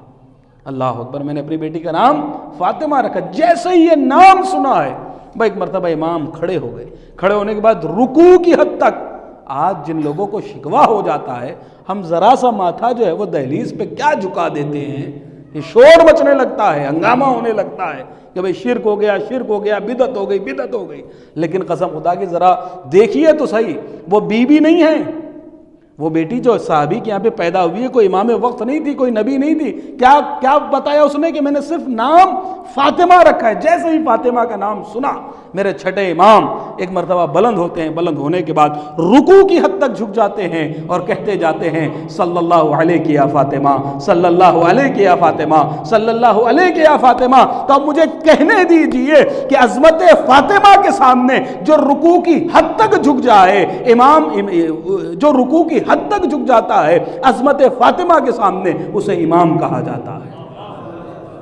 اللہ اکبر، میں نے اپنی بیٹی کا نام فاطمہ رکھا۔ جیسے ہی یہ نام سنا ہے، ایک مرتبہ امام کھڑے ہو گئے، کھڑے ہونے کے بعد رکوع کی حد تک۔ آج جن لوگوں کو شکوہ ہو جاتا ہے، ہم ذرا سا ماتھا جو ہے وہ دہلیز پہ کیا جھکا دیتے ہیں، یہ شور مچنے لگتا ہے، ہنگامہ ہونے لگتا ہے کہ بھئی شرک ہو گیا، شرک ہو گیا، بدعت ہو گئی، بدعت ہو گئی۔ لیکن قسم خدا کی ذرا دیکھیے تو صحیح، وہ بیوی نہیں ہے، وہ بیٹی جو صحابی کے یہاں پہ پیدا ہوئی ہے، کوئی امام وقت نہیں تھی، کوئی نبی نہیں تھی۔ کیا بتایا اس نے کہ میں نے صرف نام فاطمہ رکھا ہے۔ جیسے ہی فاطمہ کا نام سنا، میرے چھٹے امام ایک مرتبہ بلند ہوتے ہیں، بلند ہونے کے بعد رکوع کی حد تک جھک جاتے ہیں اور کہتے جاتے ہیں صلی اللہ علیہ یا فاطمہ، صلی اللہ علیہ یا فاطمہ، صلی اللہ علیہ یا فاطمہ۔ تو اب مجھے کہنے دیجئے کہ عظمت فاطمہ کے سامنے جو رکوع کی حد تک جھک جائے، امام جو رکوع کی حد تک جھک جاتا ہے عظمت فاطمہ کے سامنے، اسے امام کہا جاتا ہے۔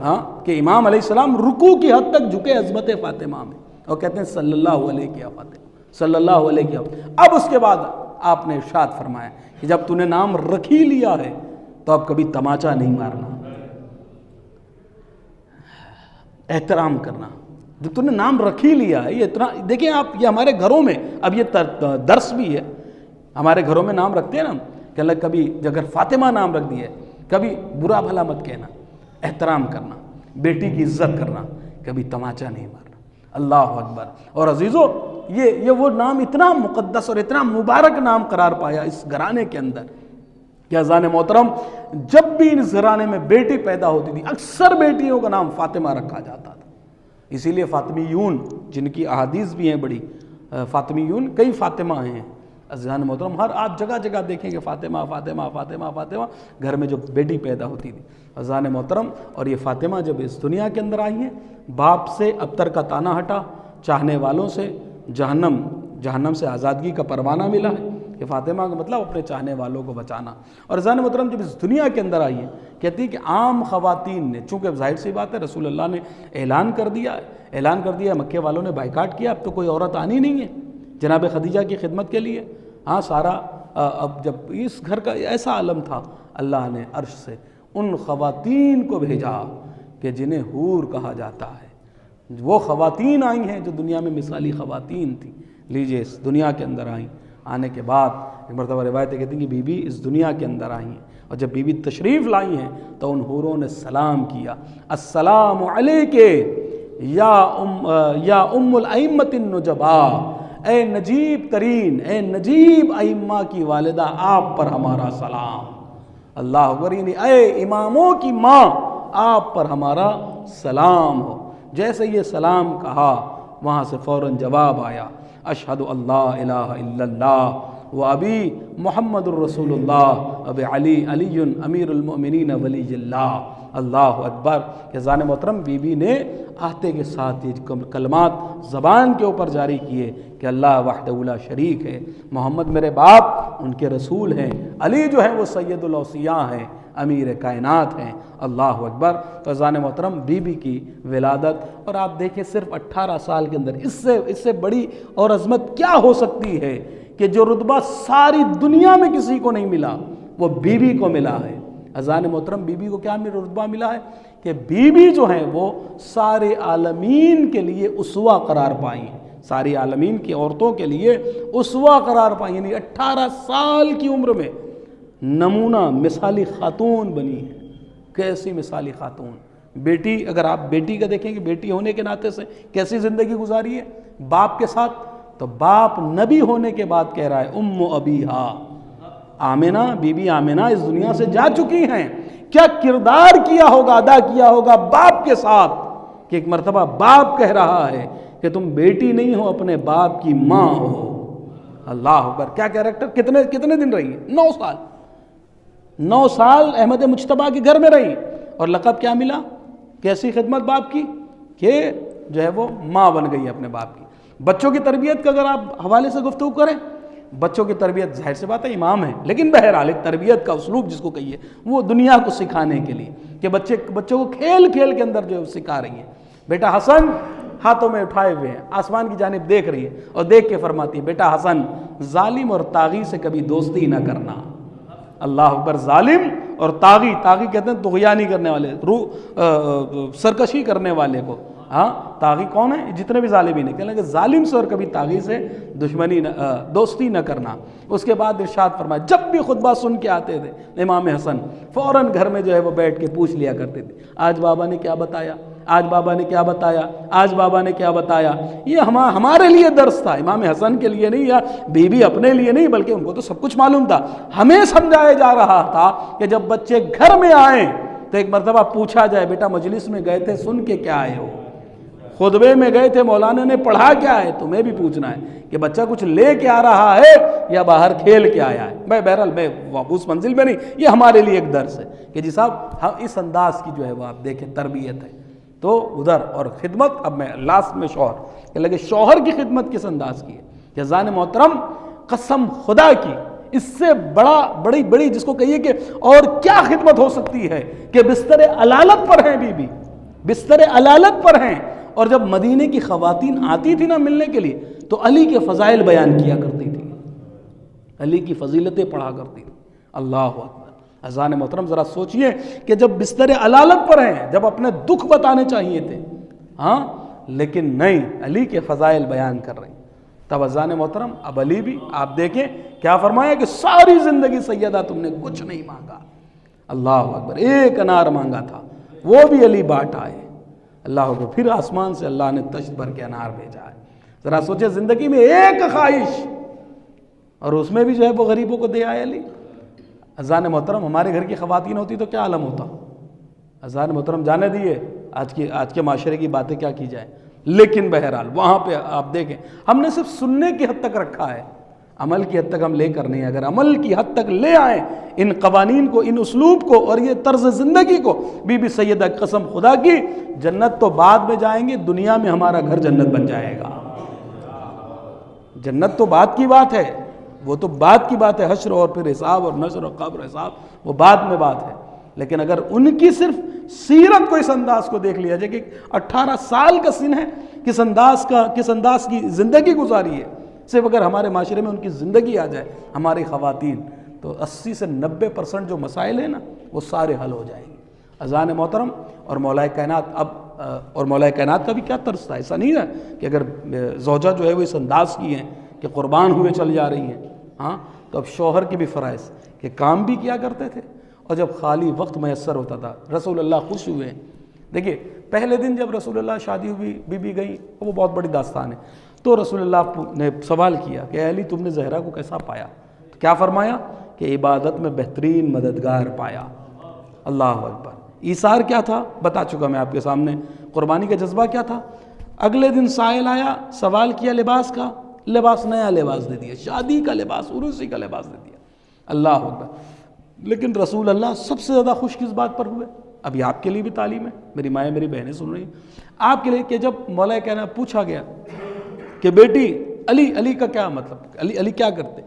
ہاں، کہ امام علیہ السلام رکوع کی حد تک جھکے عظمت فاطمہ میں، اور کہتے ہیں صلی اللہ علیہ یا فاطمہ، صلی اللہ علیہ یا فاطمہ۔ اب اس کے بعد آپ نے ارشاد فرمایا کہ جب تو نے نام رکھ ہی لیا ہے تو اب کبھی تماچا نہیں مارنا۔ احترام کرنا. جب تم نے نام رکھ ہی لیا ہے, یہ اتنا دیکھیں آپ, یہ ہمارے گھروں میں اب یہ درس بھی ہے. ہمارے گھروں میں نام رکھتے ہیں نا کہ اللہ, کبھی اگر فاطمہ نام رکھ دیا ہے, کبھی برا بھلا مت کہنا, احترام کرنا, بیٹی کی عزت کرنا, کبھی تماچا نہیں مارنا. اللہ اکبر. اور عزیزو, یہ وہ نام اتنا مقدس اور اتنا مبارک نام قرار پایا اس گھرانے کے اندر کہ اذان محترم جب بھی اس گھرانے میں بیٹی پیدا ہوتی تھی اکثر بیٹیوں کا نام فاطمہ رکھا جاتا تھا. اسی لیے فاطمیون جن کی احادیث بھی ہیں بڑی, فاطمیون کئی فاطمہ ہیں. اذان محترم ہر آپ جگہ جگہ دیکھیں کہ فاطمہ فاطمہ فاطمہ فاطمہ, گھر میں جو بیٹی پیدا ہوتی تھی اذان محترم. اور یہ فاطمہ جب اس دنیا کے اندر آئی ہیں, باپ سے ابتر کا تانا ہٹا, چاہنے والوں سے جہنم سے آزادگی کا پروانہ ملا ہے. کہ فاطمہ کا مطلب اپنے چاہنے والوں کو بچانا. اور اذان محترم جب اس دنیا کے اندر آئی ہے, کہتی ہے کہ عام خواتین نے, چونکہ ظاہر سی بات ہے رسول اللہ نے اعلان کر دیا, مکے والوں نے بائیکاٹ کیا, اب تو کوئی عورت آنی نہیں ہے جناب خدیجہ کی خدمت کے لیے. ہاں سارا, اب جب اس گھر کا ایسا عالم تھا, اللہ نے عرش سے ان خواتین کو بھیجا کہ جنہیں حور کہا جاتا ہے. وہ خواتین آئی ہیں جو دنیا میں مثالی خواتین تھیں. لیجئے اس دنیا کے اندر آئیں, آنے کے بعد ایک مرتبہ روایتیں کہتی ہیں کہ بی بی اس دنیا کے اندر آئی ہیں, اور جب بی بی تشریف لائی ہیں تو ان حوروں نے سلام کیا, السلام علیکہ یا ام الائمۃ النجباء, اے نجیب ترین, اے نجیب ائمہ کی والدہ, آپ پر ہمارا سلام. اللہ اکبر. یعنی اے اماموں کی ماں, آپ پر ہمارا سلام ہو. جیسے یہ سلام کہا وہاں سے فوراً جواب آیا, اشہد اللہ الہ الا اللہ و ابی محمد الرسول اللہ اب علی امیر المؤمنین ولی اللہ. اللہ اکبر. کہ اذان محترم بی بی نے آتے کے ساتھ یہ کلمات زبان کے اوپر جاری کیے کہ اللہ وحدہ لا شریک ہے, محمد میرے باپ ان کے رسول ہیں, علی جو ہیں وہ سید الاوصیاء ہیں, امیر کائنات ہیں. اللہ اکبر. تو اذان محترم بی بی کی ولادت, اور آپ دیکھیں صرف 18 سال کے اندر اس سے بڑی اور عظمت کیا ہو سکتی ہے کہ جو رتبہ ساری دنیا میں کسی کو نہیں ملا وہ بی بی کو ملا ہے. اذان محترم بی بی کو کیا رتبہ ملا ہے کہ بی بی جو ہیں وہ سارے عالمین کے لیے اسوہ قرار پائی ہیں, ساری عالمین کی عورتوں کے لیے اسوہ قرار پائی. یعنی 18 سال کی عمر میں نمونہ مثالی خاتون بنی ہے. کیسی مثالی خاتون بیٹی. اگر آپ بیٹی کا دیکھیں کہ بیٹی ہونے کے ناطے سے کیسی زندگی گزاری ہے باپ کے ساتھ, تو باپ نبی ہونے کے بعد کہہ رہا ہے ام ابیہا, آمنہ, بی بی آمنہ اس دنیا سے جا چکی ہیں. کیا کردار کیا ہوگا, ادا کیا ہوگا باپ کے ساتھ, کہ ایک مرتبہ باپ کہہ رہا ہے کہ تم بیٹی نہیں ہو, اپنے باپ کی ماں ہو. اللہ اکبر. کیا کیریکٹر. کتنے دن رہی ہے؟ 9 سال احمد مجتبیٰ کے گھر میں رہی, اور لقب کیا ملا, کیسی خدمت باپ کی, کہ جو ہے وہ ماں بن گئی اپنے باپ کی. بچوں کی تربیت کا اگر آپ حوالے سے گفتگو کریں, بچوں کی تربیت ظاہر سی بات ہے امام ہے, لیکن بہرحال ایک تربیت کا اسلوب جس کو کہیے وہ دنیا کو سکھانے کے لیے کہ بچوں کو کھیل کے اندر جو سکھا رہی ہے. بیٹا حسن ہاتھوں میں اٹھائے ہوئے ہیں, آسمان کی جانب دیکھ رہی ہے, اور دیکھ کے فرماتی ہے بیٹا حسن ظالم اور طاغی سے کبھی دوستی نہ کرنا. اللہ اکبر. ظالم اور طاغی کہتے ہیں طغیانی کرنے والے, سرکشی کرنے والے کو. ہاں طاغی کون ہے؟ جتنے بھی ظالمین ہیں. کہنے لگے ظالم سے اور کبھی طاغی سے دوستی نہ کرنا. اس کے بعد ارشاد فرمایا, جب بھی خطبہ سن کے آتے تھے امام حسن فوراً گھر میں جو ہے وہ بیٹھ کے پوچھ لیا کرتے تھے, آج بابا نے کیا بتایا, آج بابا نے کیا بتایا, آج بابا نے کیا بتایا. یہ ہمارے لیے درس تھا, امام حسن کے لیے نہیں, یا بی بی اپنے لیے نہیں, بلکہ ان کو تو سب کچھ معلوم تھا. ہمیں سمجھایا جا رہا تھا کہ جب بچے گھر میں آئیں تو ایک مرتبہ پوچھا جائے, بیٹا مجلس میں گئے تھے سن کے کیا آئے ہو, خطبے میں گئے تھے مولانا نے پڑھا کیا ہے. تمہیں بھی پوچھنا ہے کہ بچہ کچھ لے کے آ رہا ہے یا باہر کھیل کے آیا ہے. بہرحال میں اس منزل میں نہیں, یہ ہمارے لیے ایک درس ہے کہ جی صاحب اس انداز کی جو ہے وہ آپ دیکھیں تربیت ہے. تو ادھر اور خدمت. اب میں لاسٹ میں شوہر کہ لگے, شوہر کی خدمت کس انداز کی ہے. کہ اذان محترم قسم خدا کی اس سے بڑی جس کو کہیے کہ اور کیا خدمت ہو سکتی ہے کہ بستر علالت پر ہیں بی بی, بستر علالت پر ہیں. اور جب مدینے کی خواتین آتی تھی نا ملنے کے لیے تو علی کے فضائل بیان کیا کرتی تھی, علی کی فضیلتیں پڑھا کرتی تھی. اللہ اکبر. اذان محترم ذرا سوچئے کہ جب بستر علالت پر ہیں, جب اپنے دکھ بتانے چاہیے تھے, ہاں، لیکن نہیں، علی کے فضائل بیان کر رہی ہیں۔ توازن محترم، اب علی بھی آپ دیکھیں کیا فرمایا کہ ساری زندگی سیدہ تم نے کچھ نہیں مانگا، اللہ اکبر، ایک انار مانگا تھا وہ بھی علی بانٹ آئے، اللہ اکبر، پھر آسمان سے اللہ نے تشت بھر کے انار بھیجا ہے۔ ذرا سوچے زندگی میں ایک خواہش، اور اس میں بھی جو ہے وہ غریبوں کو دے آئے علی۔ اذان محترم، ہمارے گھر کی خواتین ہوتی تو کیا عالم ہوتا؟ اذان محترم جانے دیے آج کے معاشرے کی باتیں کیا کی جائیں، لیکن بہرحال وہاں پہ آپ دیکھیں ہم نے صرف سننے کی حد تک رکھا ہے، عمل کی حد تک ہم لے کر نہیں۔ اگر عمل کی حد تک لے آئیں ان قوانین کو، ان اسلوب کو اور یہ طرز زندگی کو، بی بی سیدہ قسم خدا کی جنت تو بعد میں جائیں گے، دنیا میں ہمارا گھر جنت بن جائے گا۔ جنت تو بعد کی بات ہے، وہ تو بعد کی بات ہے، حشر اور پھر حساب اور نشر اور قبر حساب وہ بعد میں بات ہے۔ لیکن اگر ان کی صرف سیرت کو، اس انداز کو دیکھ لیا جائے کہ 18 سال کا سن ہے، کس انداز کی زندگی گزاری ہے، صرف اگر ہمارے معاشرے میں ان کی زندگی آ جائے، ہماری خواتین، تو 80 سے 90% جو مسائل ہیں نا وہ سارے حل ہو جائیں گے۔ اذان محترم، اور مولا کائنات کا بھی کیا طرز تھا، ایسا نہیں ہے کہ اگر زوجہ جو ہے وہ اس انداز کی ہیں کہ قربان ہوئے چل جا رہی ہیں، ہاں، تو اب شوہر کے بھی فرائض کہ کام بھی کیا کرتے تھے، اور جب خالی وقت میسر ہوتا تھا رسول اللہ خوش ہوئے ہیں۔ دیکھیے پہلے دن جب رسول اللہ شادی ہوئی، بی بی گئی، وہ بہت بڑی داستان ہے، تو رسول اللہ نے سوال کیا کہ علی تم نے زہرا کو کیسا پایا؟ تو کیا فرمایا کہ عبادت میں بہترین مددگار پایا، اللہ اکبر۔ ایثار کیا تھا بتا چکا میں آپ کے سامنے، قربانی کا جذبہ کیا تھا۔ اگلے دن سائل آیا، سوال کیا لباس کا، لباس نیا لباس دے دیا، شادی کا لباس، عروسی کا لباس دے دیا، اللہ اکبر۔ لیکن رسول اللہ سب سے زیادہ خوش کس بات پر ہوئے؟ ابھی آپ کے لیے بھی تعلیم ہے، میری مائیں میری بہنیں سن رہی ہیں، آپ کے لیے کہ جب مولا کائنات پوچھا گیا کہ بیٹی علی کا کیا مطلب، علی کیا کرتے،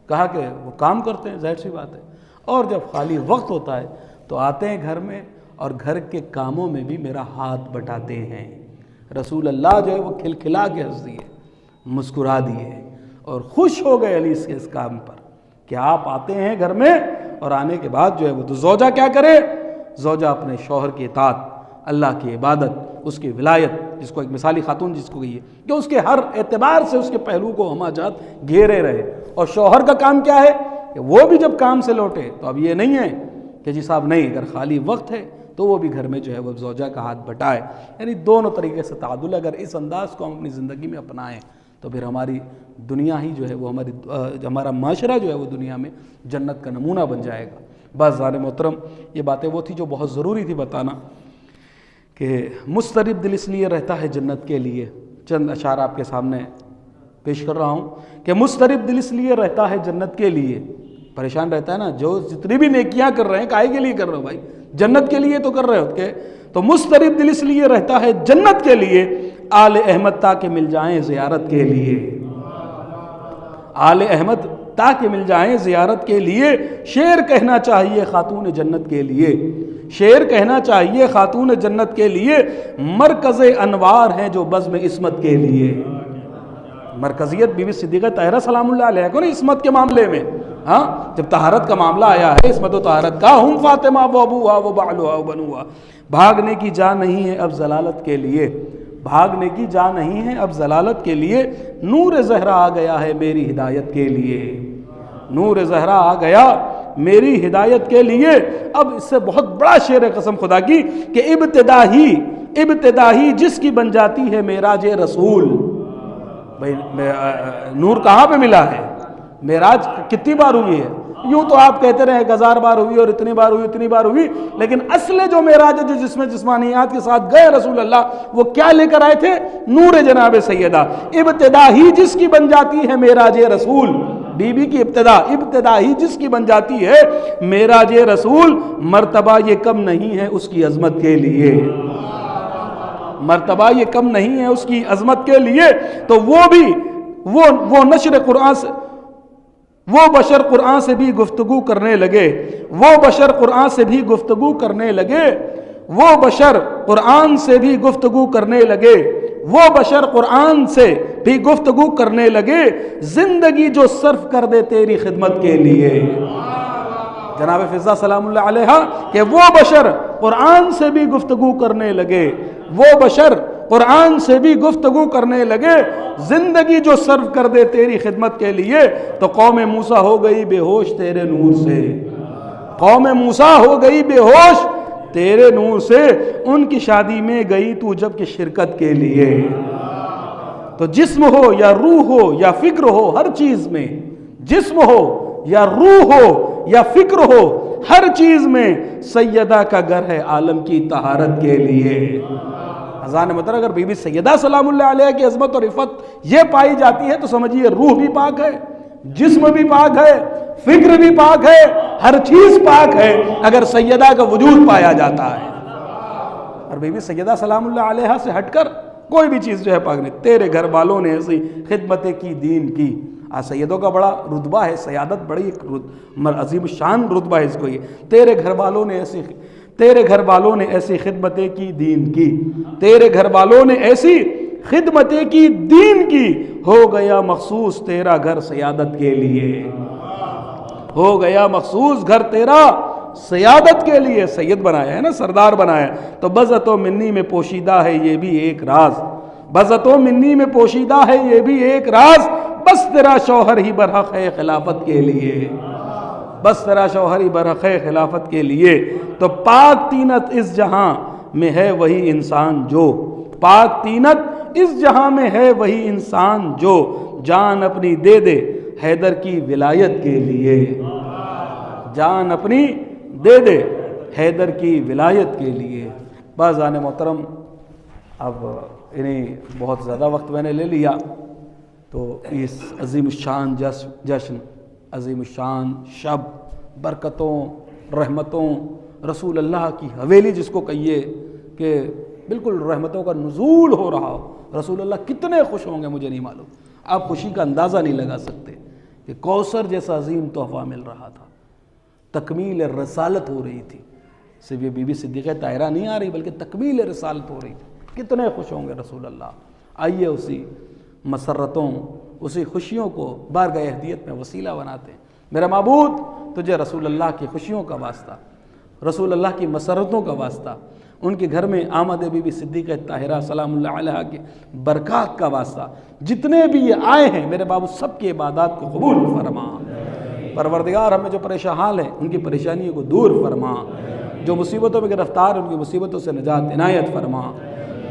کہا کہ وہ کام کرتے ہیں، ظاہر سی بات ہے، اور جب خالی وقت ہوتا ہے تو آتے ہیں گھر میں اور گھر کے کاموں میں بھی میرا ہاتھ بٹاتے ہیں۔ رسول اللہ جو ہے وہ کھلکھلا کے ہنس دیے، مسکرا دیے اور خوش ہو گئے علی سے اس کام پر کہ آپ آتے ہیں گھر میں، اور آنے کے بعد جو ہے وہ تو زوجہ کیا کرے، زوجہ اپنے شوہر کی اطاعت، اللہ کی عبادت، اس کی ولایت، جس کو ایک مثالی خاتون جس کو کہیے کہ اس کے ہر اعتبار سے اس کے پہلو کو ہمہ جات گھیرے رہے۔ اور شوہر کا کام کیا ہے کہ وہ بھی جب کام سے لوٹے تو اب یہ نہیں ہے کہ جی صاحب نہیں، اگر خالی وقت ہے تو وہ بھی گھر میں جو ہے وہ زوجہ کا ہاتھ بٹائے، یعنی دونوں طریقے سے تعادل۔ اگر اس انداز کو ہم اپنی زندگی میں اپنائیں تو پھر ہماری دنیا ہی جو ہے وہ ہمارا معاشرہ جو ہے وہ دنیا میں جنت کا نمونہ بن جائے گا۔ بس ذات محترم، یہ باتیں وہ تھی جو بہت ضروری تھی بتانا کہ مضطرب دل اس لیے رہتا ہے جنت کے لیے، چند اشعار آپ کے سامنے پیش کر رہا ہوں کہ مضطرب دل اس لیے رہتا ہے جنت کے لیے، پریشان رہتا ہے نا، جو جتنی بھی نیکیاں کر رہے ہیں کائے کے لیے کر رہے ہو بھائی، جنت کے لیے تو کر رہے ہو کہ، تو مضطرب دل اس لیے رہتا ہے جنت کے لیے، آل احمد تاکہ مل جائیں زیارت کے لیے، آل احمد تاکہ مل جائیں زیارت کے لیے، شعر کہنا چاہیے خاتون جنت کے لیے، شعر کہنا چاہیے خاتون جنت کے لیے، مرکز انوار ہیں جو بزم عصمت کے لیے۔ مرکزیت بی بی صدیقہ طاہرہ سلام اللہ علیہ کو نا عصمت کے معاملے میں، ہاں جب طہارت کا معاملہ آیا ہے، عصمت و طہارت کا، ہم فاطمہ و ابوہا و بعلہا و بنوہا، بھاگنے کی جا نہیں ہے اب ضلالت کے لیے، بھاگنے کی جا نہیں ہے اب ضلالت کے لیے، نور زہرا آ گیا ہے میری ہدایت کے لیے، نور زہرا آ گیا میری ہدایت کے لیے۔ اب اس سے بہت بڑا شعر ہے قسم خدا کی کہ ابتدا ہی جس کی بن جاتی ہے معراج رسول۔ بھائی نور کہاں پہ ملا ہے؟ معراج کتنی بار ہوئی ہے؟ یوں تو آپ کہتے رہے 1000 بار ہوئی اور اتنی بار ہوئی اتنی بار ہوئی، لیکن اصل جو معراج جو جس میں جسمانیات کے ساتھ گئے رسول اللہ، وہ کیا لے کر آئے تھے؟ نور جناب سیدہ۔ ابتدا ہی جس کی بن جاتی ہے معراج رسول، بی بی کی ابتدا ہی جس کی بن جاتی ہے معراج رسول، مرتبہ یہ کم نہیں ہے اس کی عظمت کے لیے، مرتبہ یہ کم نہیں ہے اس کی عظمت کے لیے۔ تو وہ نشر قرآن سے، وہ بشر قرآن سے بھی گفتگو کرنے لگے، وہ بشر قرآن سے بھی گفتگو کرنے لگے، وہ بشر قرآن سے بھی گفتگو کرنے لگے، وہ بشر قرآن سے بھی گفتگو کرنے لگے، زندگی جو صرف کر دے تیری خدمت کے لیے۔ جناب فضہ سلام اللہ علیہ کہ وہ بشر قرآن سے بھی گفتگو کرنے لگے، وہ بشر قرآن سے بھی گفتگو کرنے لگے، زندگی جو صرف کر دے تیری خدمت کے لیے، تو قوم موسیٰ ہو گئی بے ہوش تیرے نور سے، قوم موسیٰ ہو گئی بے ہوش تیرے نور سے، ان کی شادی میں گئی تو جب کہ شرکت کے لیے۔ تو جسم ہو یا روح ہو یا فکر ہو، ہر چیز میں، جسم ہو یا روح ہو یا فکر ہو، ہر چیز میں سیدہ کا گھر ہے عالم کی طہارت کے لیے۔ اذان مطلب اگر بی بی سیدہ سلام اللہ علیہ کی عظمت اور عفت یہ پائی جاتی ہے تو سمجھیے روح بھی پاک ہے، جسم بھی پاک ہے، فکر بھی پاک ہے، ہر چیز پاک ہے اگر سیدہ کا وجود پایا جاتا ہے۔ اور بی بی سیدہ سلام اللہ علیہ سے ہٹ کر کوئی بھی چیز جو ہے پاک نہیں۔ تیرے گھر والوں نے ایسی خدمت کی دین کی، سیدوں کا بڑا رتبہ ہے، سیادت بڑی ایک عظیم الشان رتبہ ہے اس کو، یہ تیرے گھر والوں نے ایسی خدمتیں کی دین کی، تیرے گھر والوں نے ایسی خدمتیں کی دین کی، ہو گیا مخصوص تیرا گھر سیادت کے لیے، ہو گیا مخصوص گھر تیرا سیادت کے لیے۔ سید بنایا ہے نا، سردار بنایا، تو بزت و منی میں پوشیدہ ہے یہ بھی ایک راز، بزت و منی میں پوشیدہ ہے یہ بھی ایک راز، بس تیرا شوہر ہی برحق ہے خلافت کے لیے، بس تیرا شوہر ہی برحق ہے خلافت کے لیے۔ تو پاک تینت اس جہاں میں ہے وہی انسان جو، پاک تینت اس جہاں میں ہے وہی انسان جو جان اپنی دے دے حیدر کی ولایت کے لیے، جان اپنی دے دے حیدر کی ولایت کے لیے۔ باذان محترم، اب انہیں بہت زیادہ وقت میں نے لے لیا، تو اس عظیم الشان جشن، عظیم الشان شب، برکتوں، رحمتوں، رسول اللہ کی حویلی جس کو کہیے کہ بالکل رحمتوں کا نزول ہو رہا ہو، رسول اللہ کتنے خوش ہوں گے مجھے نہیں معلوم، آپ خوشی کا اندازہ نہیں لگا سکتے کہ کوثر جیسا عظیم تحفہ مل رہا تھا، تکمیل رسالت ہو رہی تھی، صرف یہ بی بی صدیقہ طاہرہ نہیں آ رہی بلکہ تکمیل رسالت ہو رہی تھی، کتنے خوش ہوں گے رسول اللہ۔ آئیے اسی مسرتوں، اسی خوشیوں کو بارگاہ اہدیت میں وسیلہ بناتے ہیں۔ میرا معبود تجھے رسول اللہ کی خوشیوں کا واسطہ، رسول اللہ کی مسرتوں کا واسطہ، ان کے گھر میں آمد بی بی صدیقہ طاہرہ سلام اللہ علیہ کے برکات کا واسطہ، جتنے بھی یہ آئے ہیں میرے معبود سب کی عبادات کو قبول فرما۔ پروردگار ہمیں جو پریشان حال ہیں ان کی پریشانیوں کو دور فرما، جو مصیبتوں میں گرفتار ہیں ان کی مصیبتوں سے نجات عنایت فرما،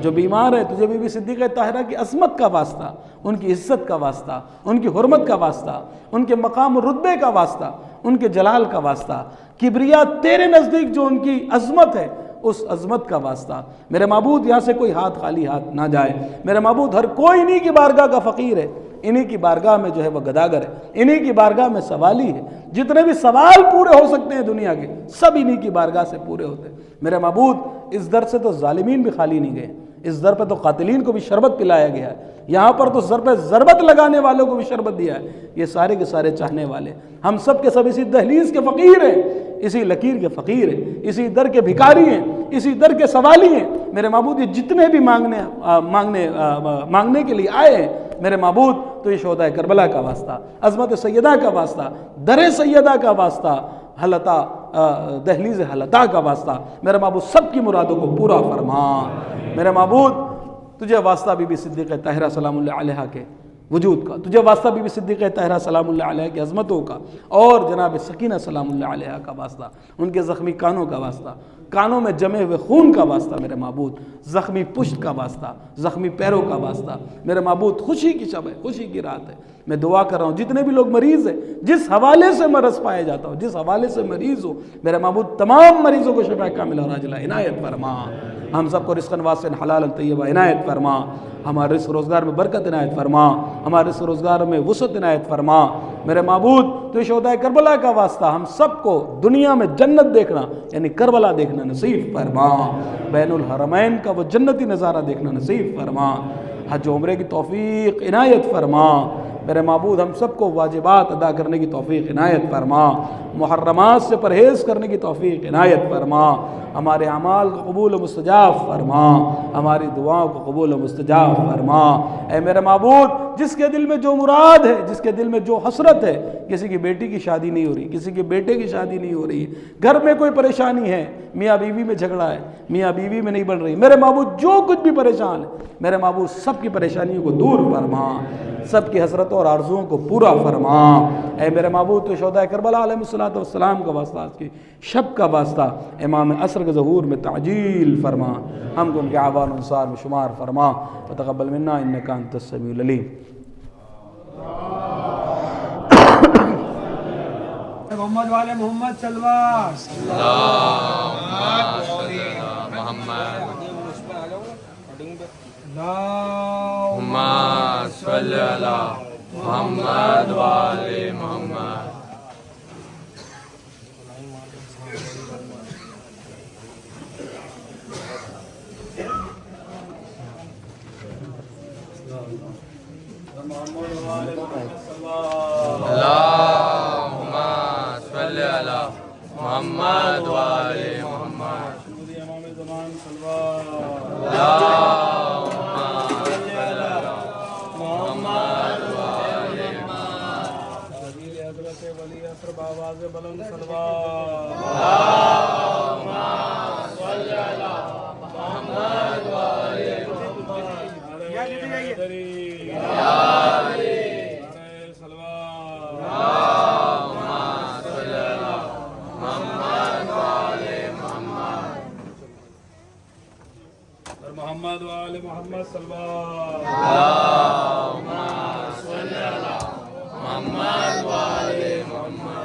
جو بیمار ہے تجھے بی بی صدیقہ طاہرہ کی عظمت کا واسطہ، ان کی عزت کا واسطہ، ان کی حرمت کا واسطہ، ان کے مقام و رتبے کا واسطہ، ان کے جلال کا واسطہ، کبریا تیرے نزدیک جو ان کی عظمت ہے اس عظمت کا واسطہ، میرے معبود یہاں سے کوئی ہاتھ خالی ہاتھ نہ جائے۔ میرے معبود ہر کوئی انہی کی بارگاہ کا فقیر ہے، انہی کی بارگاہ میں جو ہے وہ گداگر ہے، انہی کی بارگاہ میں سوالی ہے، جتنے بھی سوال پورے ہو سکتے ہیں دنیا کے سب انہی کی بارگاہ سے پورے ہوتے ہیں۔ میرے معبود اس در سے تو ظالمین بھی خالی نہیں گئے، اس در پہ تو قاتلین کو بھی شربت پلایا گیا ہے، یہاں پر تو سر پہ ضربت لگانے والوں کو بھی شربت دیا ہے، یہ سارے کے سارے چاہنے والے، ہم سب کے سب اسی دہلیز کے فقیر ہیں، اسی لکیر کے فقیر ہیں، اسی در کے بھکاری ہیں، اسی در کے سوالی ہیں۔ میرے معبود یہ جتنے بھی مانگنے کے لیے آئے ہیں میرے معبود تو یہ شہدائے کربلا کا واسطہ، عظمت سیدہ کا واسطہ، در سیدہ کا واسطہ، حلطہ دہلیز حلطہ کا واسطہ، میرے معبود سب کی مرادوں کو پورا فرما۔ میرے معبود تجھے واسطہ بی بی صدیقہ طاہرہ سلام اللہ علیہ کے وجود کا، تجھے واسطہ بی بی صدیقہ طاہرہ سلام اللہ علیہ کی عظمتوں کا، اور جناب سکینہ سلام اللہ علیہ کا واسطہ، ان کے زخمی کانوں کا واسطہ، کانوں میں جمے ہوئے خون کا واسطہ میرے معبود، زخمی پشت کا واسطہ، زخمی پیروں کا واسطہ، میرے معبود خوشی کی شب ہے، خوشی کی رات ہے، میں دعا کر رہا ہوں جتنے بھی لوگ مریض ہیں، جس حوالے سے مرض پایا جاتا ہو، جس حوالے سے مریض ہو، میرے معبود تمام مریضوں کو شفا کاملہ اور عاجلہ عنایت فرما، ہم سب کو رزقاً واسعاً حلالاً طیبہ عنایت فرما، ہمارے رزق روزگار میں برکت عنایت فرما، ہمارے رزق روزگار میں وسعت عنایت فرما۔ میرے معبود تو شہدائے کربلا کا واسطہ ہم سب کو دنیا میں جنت دیکھنا یعنی کربلا دیکھنا نصیب فرما، بین الحرمین کا وہ جنتی نظارہ دیکھنا نصیب فرما، حج و عمرے کی توفیق عنایت فرما۔ میرے معبود ہم سب کو واجبات ادا کرنے کی توفیق عنایت فرما، محرمات سے پرہیز کرنے کی توفیق عنایت فرما، ہمارے اعمال کو قبول و مستجاب فرما، ہماری دعاؤں کو قبول و مستجاب فرما۔ اے میرے معبود جس کے دل میں جو مراد ہے، جس کے دل میں جو حسرت ہے، کسی کی بیٹی کی شادی نہیں ہو رہی، کسی کے بیٹے کی شادی نہیں ہو رہی، گھر میں کوئی پریشانی ہے، میاں بیوی میں جھگڑا ہے، میاں بیوی میں نہیں بن رہی، میرے معبود جو کچھ بھی پریشان ہے، میرے معبود سب کی پریشانیوں کو دور فرما، سب کی حسرتوں اور آرزوؤں کو پورا فرما۔ اے میرے معبود تو شہداء کربلا علیہ السلام کا واسطہ، آج کی شب کا واسطہ، امام عصر کے ظہور میں تعجیل فرما، ہم کو ان کے اعوان انصار میں شمار فرما، وتقبل منا انک انت السمیع العلیم۔ محمد والے محمد سلوات محمد صلی اللہ محمد والے محمد۔ اللہم صلی اللہ محمد والے محمد۔ محمد والے محمد سلوات محمد والے محمد۔